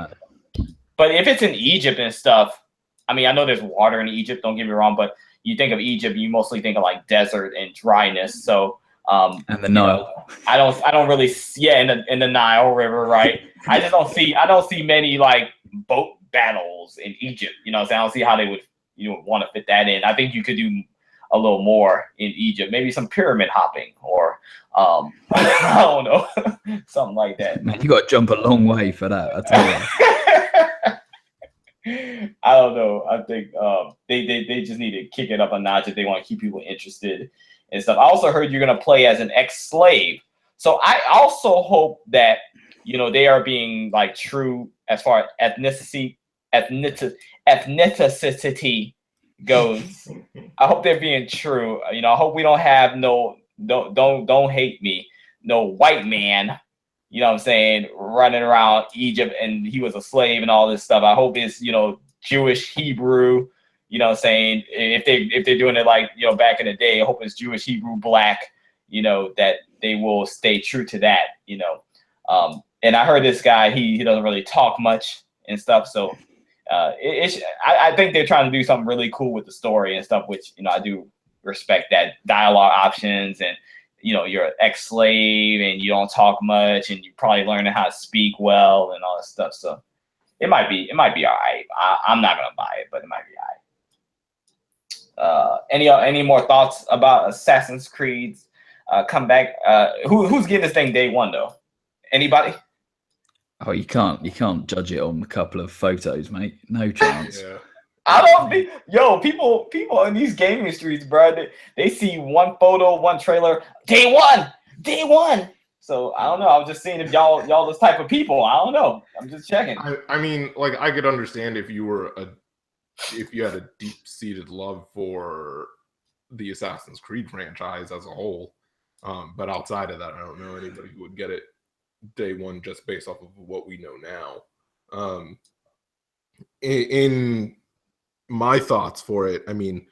But if it's in Egypt and stuff, I mean, I know there's water in Egypt. Don't get me wrong, but you think of Egypt, you mostly think of like desert and dryness. So and the Nile. I don't really in the Nile River, right? I don't see many like boat battles in Egypt. So I don't see how they would want to fit that in. I think you could do a little more in Egypt, maybe some pyramid hopping or I don't know, something like that. Man, you got to jump a long way for that. I tell you. I don't know. I think they just need to kick it up a notch if they want to keep people interested and stuff. I also heard you're gonna play as an ex-slave, so I also hope that they are being like true as far as ethnicity goes. I hope they're being true. I hope we don't have don't hate me, no white man, what I'm saying, running around Egypt and he was a slave and all this stuff. I hope it's Jewish, Hebrew, what I'm saying, if they're doing it like back in the day, I hope it's Jewish, Hebrew, black, that they will stay true to that, and I heard this guy, he doesn't really talk much and stuff, so I think they're trying to do something really cool with the story and stuff, which I do respect that dialogue options, and you're an ex-slave and you don't talk much and you're probably learning how to speak well and all that stuff. So it might be all right. I'm not gonna buy it, but it might be all right. Any more thoughts about Assassin's Creed's comeback? Who's getting this thing day one though? Anybody? Oh, you can't judge it on a couple of photos, mate. No chance. Yeah. I don't think people in these gaming streets, bro. They see one photo, one trailer, day one. So I don't know. I was just seeing if y'all this type of people. I don't know. I'm just checking. I mean, like I could understand if you had a deep-seated love for the Assassin's Creed franchise as a whole, but outside of that, I don't know anybody who would get it day one just based off of what we know now. In my thoughts for it, I mean,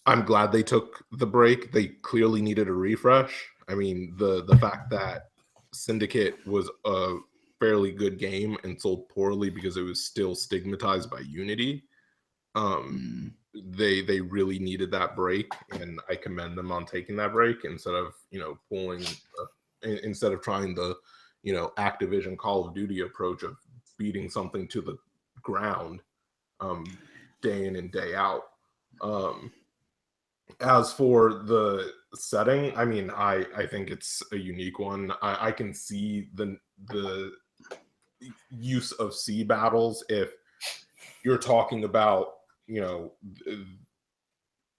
I'm glad they took the break. They clearly needed a refresh. I mean, the fact that Syndicate was a fairly good game and sold poorly because it was still stigmatized by Unity. They really needed that break, and I commend them on taking that break instead of instead of trying the Activision Call of Duty approach of beating something to the ground day in and day out. As for the setting, I mean, I think it's a unique one. I can see the use of sea battles if you're talking about,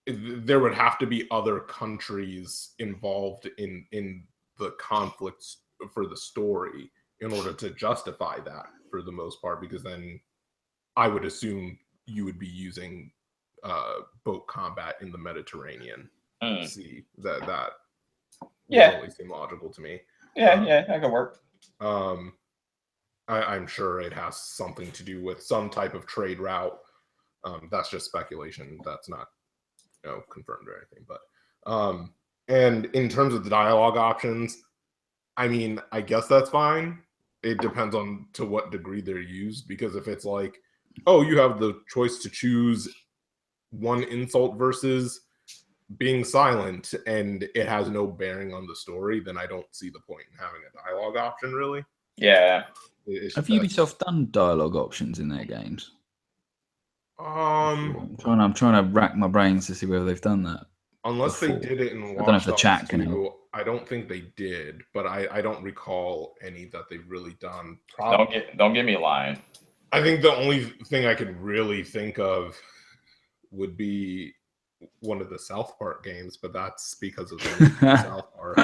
there would have to be other countries involved in the conflicts for the story in order to justify that for the most part, because then I would assume you would be using boat combat in the Mediterranean Sea. That would only seem logical to me. Yeah, that could work. I'm sure it has something to do with some type of trade route. That's just speculation. That's not confirmed or anything. But and in terms of the dialogue options, I mean, I guess that's fine. It depends on to what degree they're used, because if it's like, oh, you have the choice to choose one insult versus being silent and it has no bearing on the story, then I don't see the point in having a dialogue option, really. Yeah. Have Ubisoft done dialogue options in their games? I'm trying to rack my brains to see whether they've done that. Unless before. they did it in Watch I don't know if the Dogs chat 2, can. I don't think they did, but I don't recall any that they've really done. Don't get me lying. I think the only thing I could really think of would be one of the South Park games, but that's because of the South Park.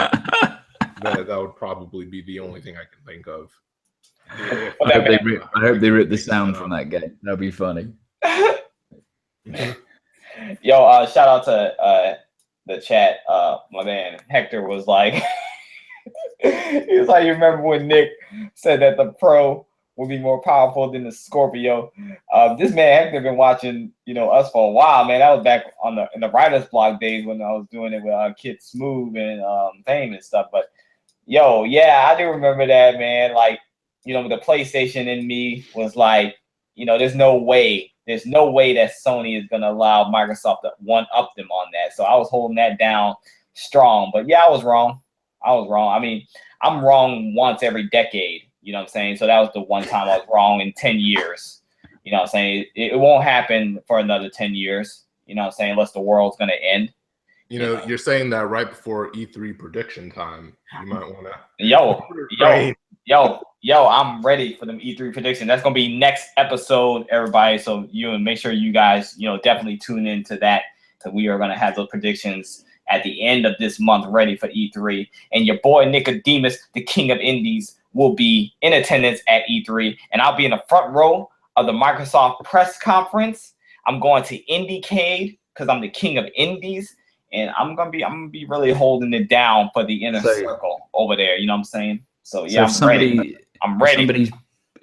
That would probably be the only thing I can think of. I hope they rip the sound from that game. That'd be funny. Yo, shout out to the chat. My man Hector was like, he was like, you remember when Nick said that the Pro will be more powerful than the Scorpio? This man Hector been watching, us for a while, man. That was back in the writer's block days when I was doing it with Kid Smooth and Fame and stuff. But yo, yeah, I do remember that, man. Like, the PlayStation in me was like, there's no way that Sony is going to allow Microsoft to one-up them on that. So I was holding that down strong. But yeah, I was wrong. I mean, I'm wrong once every decade, you know what I'm saying? So that was the one time I was wrong in 10 years. You know what I'm saying? It won't happen for another 10 years, you know what I'm saying, unless the world's going to end. You're saying that right before E3 prediction time. You might want to. Yo, I'm ready for them E3 prediction. That's gonna be next episode, everybody. So make sure you guys, definitely tune into that, because we are gonna have those predictions at the end of this month, ready for E3. And your boy Nicodemus, the king of indies, will be in attendance at E3, and I'll be in the front row of the Microsoft press conference. I'm going to IndieCade because I'm the king of indies. And I'm gonna be really holding it down for the inner circle over there. You know what I'm saying? So yeah, I'm ready.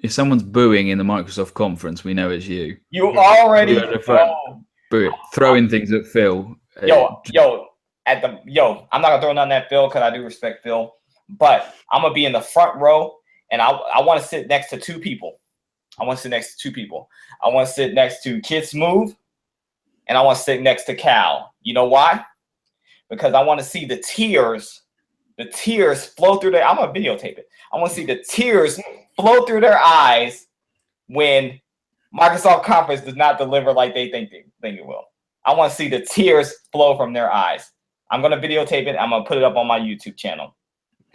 If someone's booing in the Microsoft conference, we know it's you. You already know. Throwing things at Phil. I'm not gonna throw none at Phil because I do respect Phil. But I'm gonna be in the front row, and I want to sit next to two people. I want to sit next to Kid Smooth, and I want to sit next to Cal. You know why? Because I want to see the tears flow through I'm going to videotape it. I want to see the tears flow through their eyes when Microsoft Conference does not deliver like they think it will. I want to see the tears flow from their eyes. I'm going to videotape it. I'm going to put it up on my YouTube channel.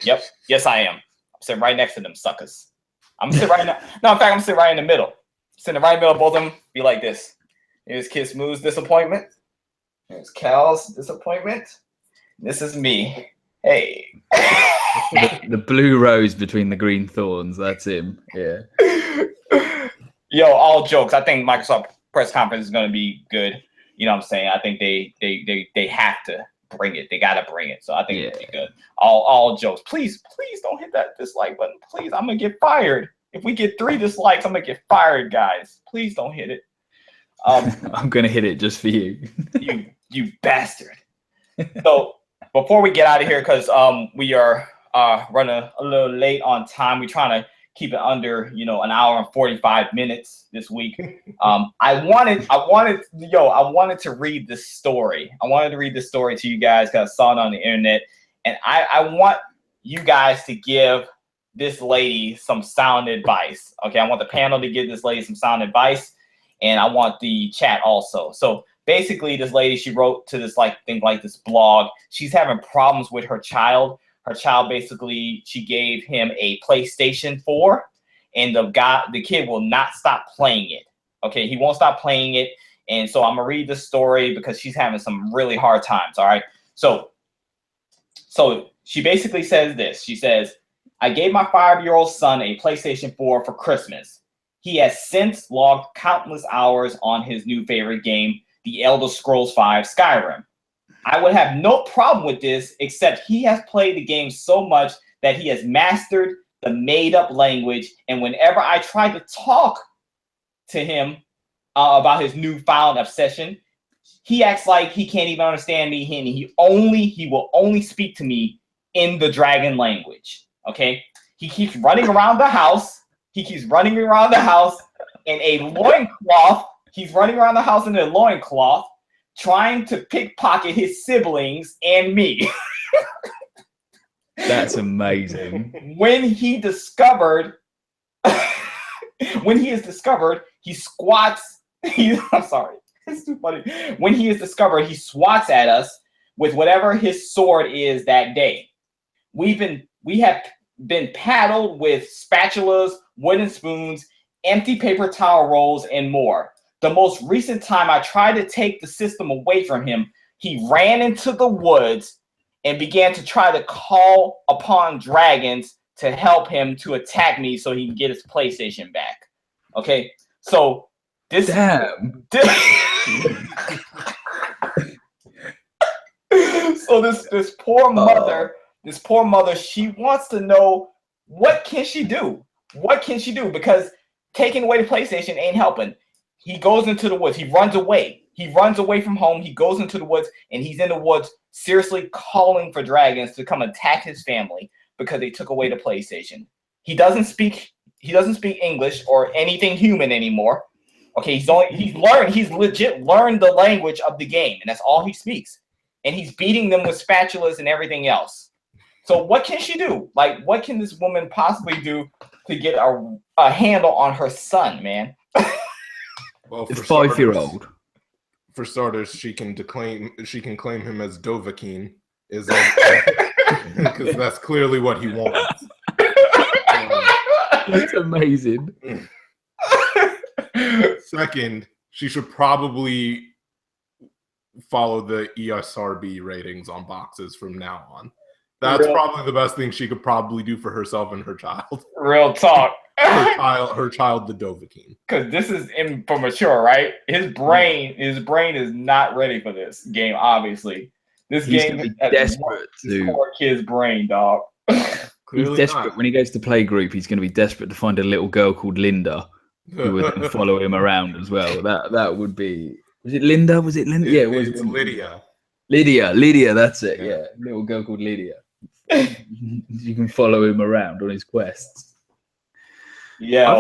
Yep. Yes, I am. I'm sitting right next to them suckers. I'm sitting right now. No, in fact, I'm sitting right in the middle. Sitting right in the middle of both of them. Be like this. Here's Kid Smooth's disappointment. Here's Cal's disappointment. This is me. Hey. the blue rose between the green thorns. That's him. Yeah. Yo, all jokes. I think Microsoft press conference is going to be good. You know what I'm saying? I think they have to bring it. They got to bring it. So I think it'll be good. All jokes. Please don't hit that dislike button. Please, I'm going to get fired. If we get 3 dislikes, I'm going to get fired, guys. Please don't hit it. I'm going to hit it just for you. You bastard. So before we get out of here, because we are running a little late on time, we're trying to keep it under an hour and 45 minutes this week. I wanted to read this story. I wanted to read this story to you guys because I saw it on the internet, and I want you guys to give this lady some sound advice. Okay, I want the panel to give this lady some sound advice, and I want the chat also. So basically, this lady, she wrote to this this blog. She's having problems with her child. Her child, basically, she gave him a PlayStation 4, and the kid will not stop playing it. Okay, he won't stop playing it. And so I'm gonna read the story because she's having some really hard times. All right. So she basically says this. She says, I gave my 5-year-old son a PlayStation 4 for Christmas. He has since logged countless hours on his new favorite game, The Elder Scrolls V Skyrim. I would have no problem with this, except he has played the game so much that he has mastered the made-up language. And whenever I try to talk to him about his newfound obsession, he acts like he can't even understand me. And he will only speak to me in the dragon language. Okay, he keeps running around the house. In a loincloth. He's running around the house in a loincloth, trying to pickpocket his siblings and me. That's amazing. When he is discovered, he squats. I'm sorry. It's too funny. When he is discovered, he swats at us with whatever his sword is that day. We have been paddled with spatulas, wooden spoons, empty paper towel rolls, and more. The most recent time I tried to take the system away from him, he ran into the woods and began to try to call upon dragons to help him to attack me so he can get his PlayStation back. Okay, so this so this poor mother, she wants to know, what can she do? Because taking away the PlayStation ain't helping. He goes into the woods. He runs away. From home. He goes into the woods, and he's in the woods seriously calling for dragons to come attack his family because they took away the PlayStation. He doesn't speak English or anything human anymore. Okay, he's legit learned the language of the game, and that's all he speaks. And he's beating them with spatulas and everything else. So what can she do? Like, what can this woman possibly do to get a handle on her son, man? Well, the 5-year-old. For starters, she can claim him as Dovahkiin, because that's clearly what he wants. That's amazing. Second, she should probably follow the ESRB ratings on boxes from now on. That's probably the best thing she could probably do for herself and her child. Real talk. her child, the Dovahkiin. Because this is for mature, right? His brain is not ready for this game. Obviously, he's game is desperate to poor kid's brain, dog. He's desperate when he goes to playgroup. He's going to be desperate to find a little girl called Linda who would then follow him around as well. That would be. Was it Linda? Yeah, it was Lydia. Lydia. That's it. Yeah, little girl called Lydia. You can follow him around on his quests. Yeah,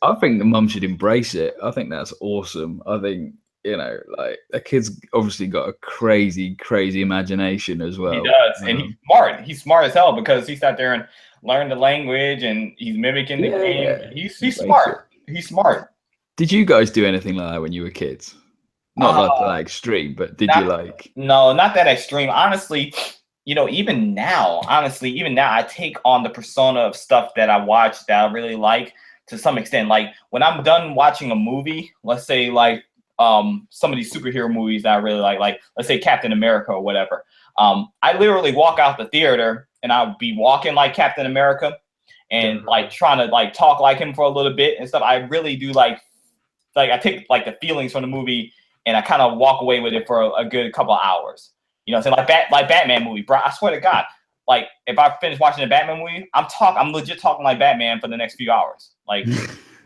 I think the mum should embrace it. I think that's awesome. I think, like, a kid's obviously got a crazy imagination as well. He does, and he's smart. He's smart as hell because he sat there and learned the language, and he's mimicking the game. Yeah. He's smart. He's smart. Did you guys do anything like that when you were kids? Not like that extreme, but did you like? No, not that extreme. Honestly, even now, I take on the persona of stuff that I watch that I really like to some extent. Like when I'm done watching a movie, let's say like some of these superhero movies that I really like let's say Captain America or whatever. I literally walk out the theater and I'll be walking like Captain America and like trying to like talk like him for a little bit and stuff. I really do like I take like the feelings from the movie and I kind of walk away with it for a good couple of hours. You know what I'm saying? Like Batman movie, bro. I swear to God, like if I finish watching a Batman movie, I'm legit talking like Batman for the next few hours. Like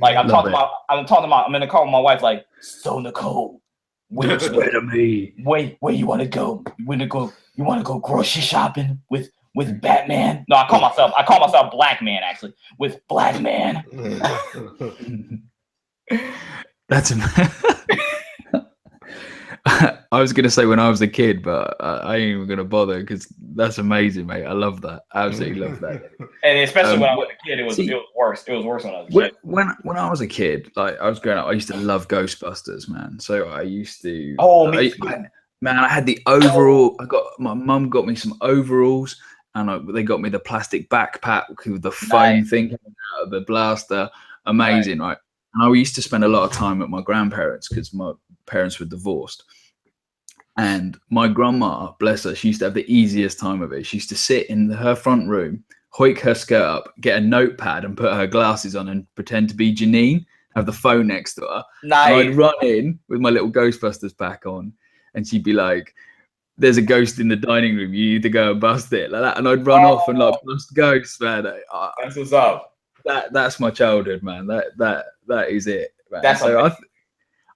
I'm talking about I'm in the car with my wife, like, so Nicole, where you wanna go? You wanna go grocery shopping with Batman? No, I call myself Black Man, actually, with Black Man. That's I was gonna say when I was a kid, but I ain't even gonna bother because that's amazing, mate. I love that. I absolutely love that. And especially when I was a kid, it was worse. It was worse when I was a kid. When I was a kid, like I was growing up, I used to love Ghostbusters, man. So I used to. Oh, me too. I had the overall. My mum got me some overalls, and they got me the plastic backpack with the foam thing coming out of the blaster. Amazing, right? And I used to spend a lot of time at my grandparents because my parents were divorced. And my grandma, bless her, she used to have the easiest time of it. She used to sit in her front room, hoik her skirt up, get a notepad and put her glasses on and pretend to be Janine, have the phone next to her. Nice. And I'd run in with my little Ghostbusters pack on and she'd be like, there's a ghost in the dining room. You need to go and bust it like that. And I'd run off and like bust ghosts, man. That's what's up. That's my childhood, man. That is it, man. That's so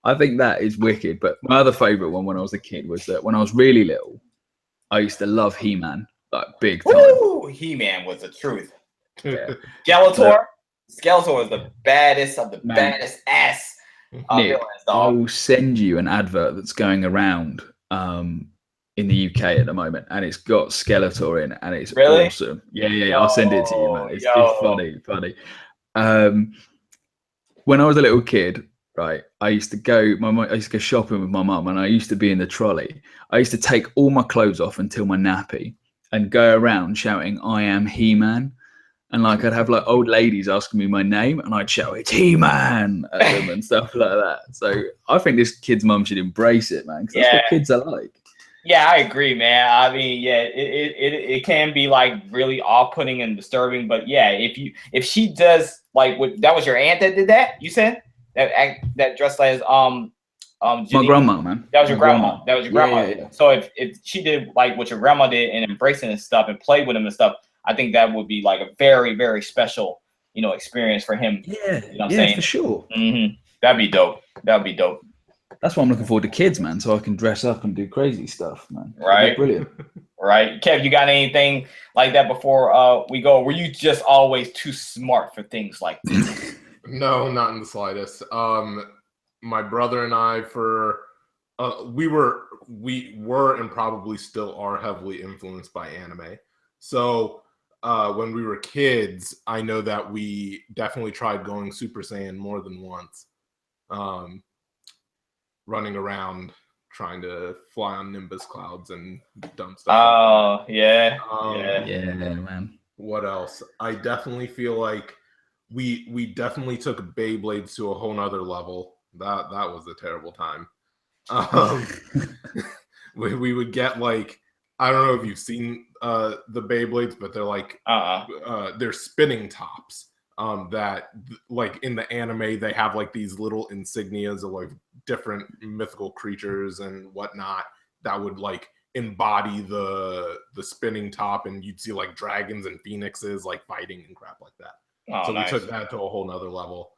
I think that is wicked. But my other favorite one when I was a kid was that when I was really little, I used to love He-Man, like big time. Woo! He-Man was the truth. Yeah. Skeletor was the baddest of the baddest ass. Nick, I will send you an advert that's going around in the UK at the moment, and it's got Skeletor in, and it's awesome. Yeah. I'll send it to you, man. It's funny. When I was a little kid, right, I used to go shopping with my mum, and I used to be in the trolley. I used to take all my clothes off until my nappy and go around shouting, "I am He-Man." And like I'd have like old ladies asking me my name, and I'd shout, "It's He-Man" at them and stuff like that. So I think this kid's mum should embrace it, man, because that's what kids are like. Yeah, I agree, man. I mean, yeah, it can be like really off-putting and disturbing, but yeah, if she does like that was your aunt that did that, you said that dressed as my grandma, man. That was your grandma. That was your grandma. Yeah. So if she did like what your grandma did and embracing and stuff and played with him and stuff, I think that would be like a very, very special, experience for him. Yeah, you know what I'm saying? For sure. Mm-hmm. That'd be dope. That's why I'm looking forward to kids, man, so I can dress up and do crazy stuff, man. Right. Brilliant. Right. Kev, you got anything like that before we go? Were you just always too smart for things like this? No, not in the slightest. My brother and I, we were and probably still are heavily influenced by anime. So when we were kids, I know that we definitely tried going Super Saiyan more than once. Running around trying to fly on Nimbus clouds and dumb stuff. Oh, yeah. Yeah, man. What else? I definitely feel like we definitely took Beyblades to a whole nother level. That was a terrible time. We would get like, I don't know if you've seen the Beyblades, but they're like they're spinning tops. That like in the anime they have like these little insignias of like different mythical creatures and whatnot that would like embody the spinning top, and you'd see like dragons and phoenixes like fighting and crap like that. So nice. We took that to a whole nother level.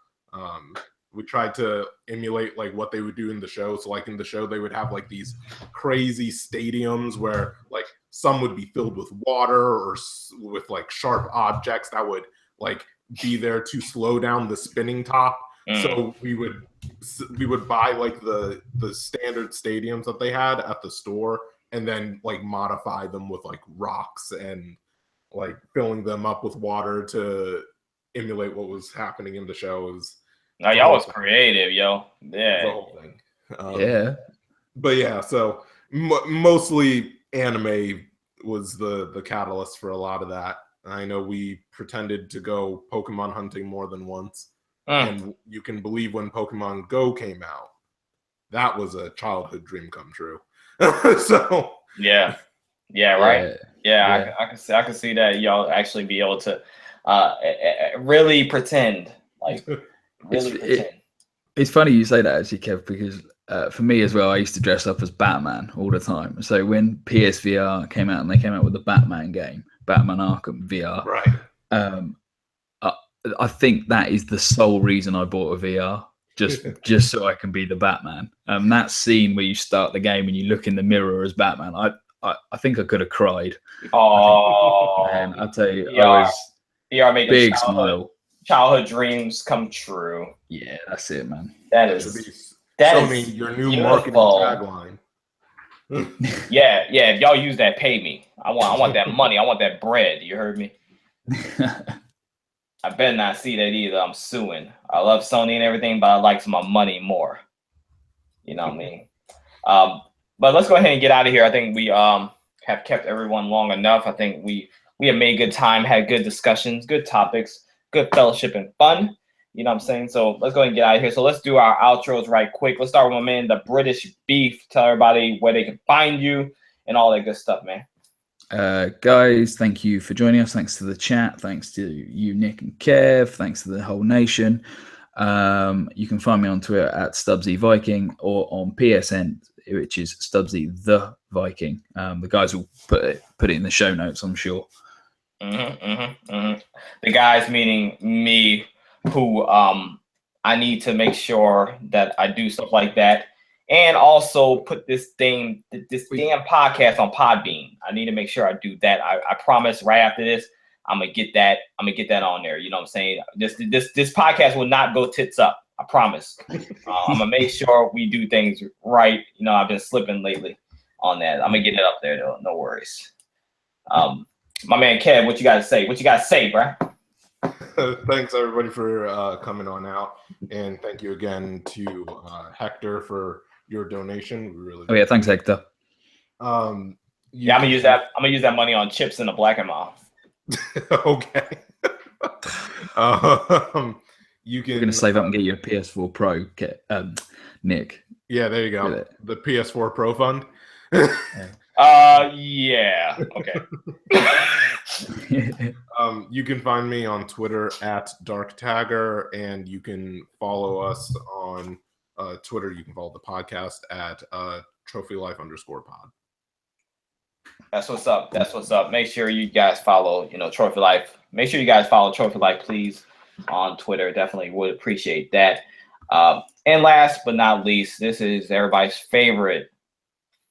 We tried to emulate like what they would do in the show. So like in the show, they would have like these crazy stadiums where like some would be filled with water or with like sharp objects that would like be there to slow down the spinning top. So we would buy like the standard stadiums that they had at the store and then like modify them with like rocks and like filling them up with water to emulate what was happening in the show. Y'all was creative, yo. Yeah. The whole thing. Yeah. But yeah, so mostly anime was the catalyst for a lot of that. I know we pretended to go Pokemon hunting more than once. And you can believe when Pokemon Go came out, that was a childhood dream come true. So yeah, right. Yeah. I can see that y'all actually be able to really pretend, like really pretend. It's funny you say that actually, Kev, because for me as well, I used to dress up as Batman all the time. So when PSVR came out and they came out with the Batman game, Batman Arkham VR, right? I think that is the sole reason I bought a VR, just so I can be the Batman. That scene where you start the game and you look in the mirror as Batman, I think I could have cried. Oh, man, I tell you, I was making big smile. Childhood dreams come true. Yeah, that's it, man. That is your new marketing tagline. Yeah. If y'all use that, pay me. I want that money. I want that bread. You heard me? I better not see that either. I'm suing. I love Sony and everything, but I like my money more. You know what I mean? But let's go ahead and get out of here. I think we have kept everyone long enough. I think we have made good time, had good discussions, good topics, good fellowship and fun. You know what I'm saying? So let's go ahead and get out of here. So let's do our outros right quick. Let's start with my man, the British Beef. Tell everybody where they can find you and all that good stuff, man. Guys, thank you for joining us. Thanks to the chat. Thanks to you, Nick and Kev. Thanks to the whole nation. You can find me on Twitter at StubbsyViking or on PSN which is Stubbsy the Viking. The guys will put it in the show notes, I'm sure. The guys meaning me, who I need to make sure that I do stuff like that, and also put this damn podcast on Podbean. I need to make sure I do that. I promise right after this, I'm gonna get that on there. You know what I'm saying? This podcast will not go tits up. I promise. I'm gonna make sure we do things right. You know, I've been slipping lately on that. I'm gonna get it up there though. No worries. My man Kev, what you got to say? What you got to say, bro? Thanks everybody for coming on out, and thank you again to Hector for your donation. We really. Oh yeah, thanks Hector. I'm gonna use that money on chips in the Black and Mild. Okay. You can. We're gonna save up and get you a PS4 Pro, Nick. Yeah, there you go. The PS4 Pro fund. Yeah. Okay. You can find me on Twitter at DarkTagger, and you can follow us on Twitter. You can follow the podcast at TrophyLife_pod. That's what's up. That's what's up. Make sure you guys follow, Trophy Life. Make sure you guys follow Trophy Life, please, on Twitter. Definitely would appreciate that. And last but not least, this is everybody's favorite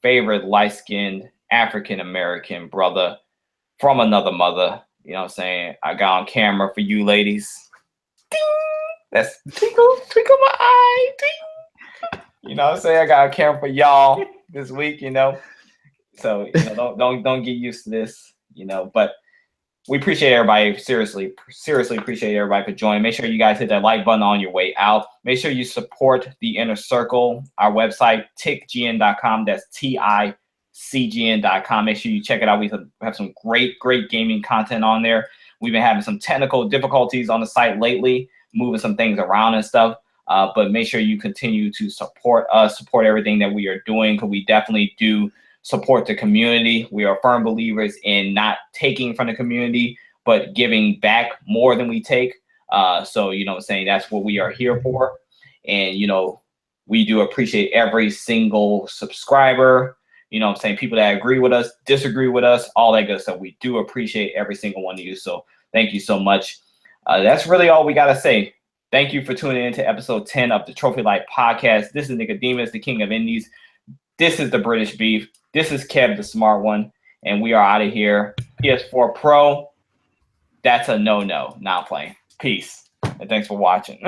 light-skinned African-American brother from another mother. You know what I'm saying? I got on camera for you ladies. Ding! That's twinkle my eye. Ding! You know what I'm saying? I got on camera for y'all this week, So don't get used to this, but we appreciate everybody. Seriously appreciate everybody for joining. Make sure you guys hit that like button on your way out. Make sure you support the Inner Circle, our website, ticgn.com. That's TICGN.com. Make sure you check it out. We have some great gaming content on there. We've been having some technical difficulties on the site lately, moving some things around and stuff. But make sure you continue to support us, support everything that we are doing, because we definitely do support the community. We are firm believers in not taking from the community, but giving back more than we take. So, that's what we are here for. And, we do appreciate every single subscriber, people that agree with us, disagree with us, all that good stuff. We do appreciate every single one of you. So thank you so much. That's really all we got to say. Thank you for tuning in to episode 10 of the Trophy Light Podcast. This is Nicodemus, the King of Indies. This is the British Beef. This is Kev, the smart one, and we are out of here. PS4 Pro, that's a no-no. Not playing. Peace, and thanks for watching.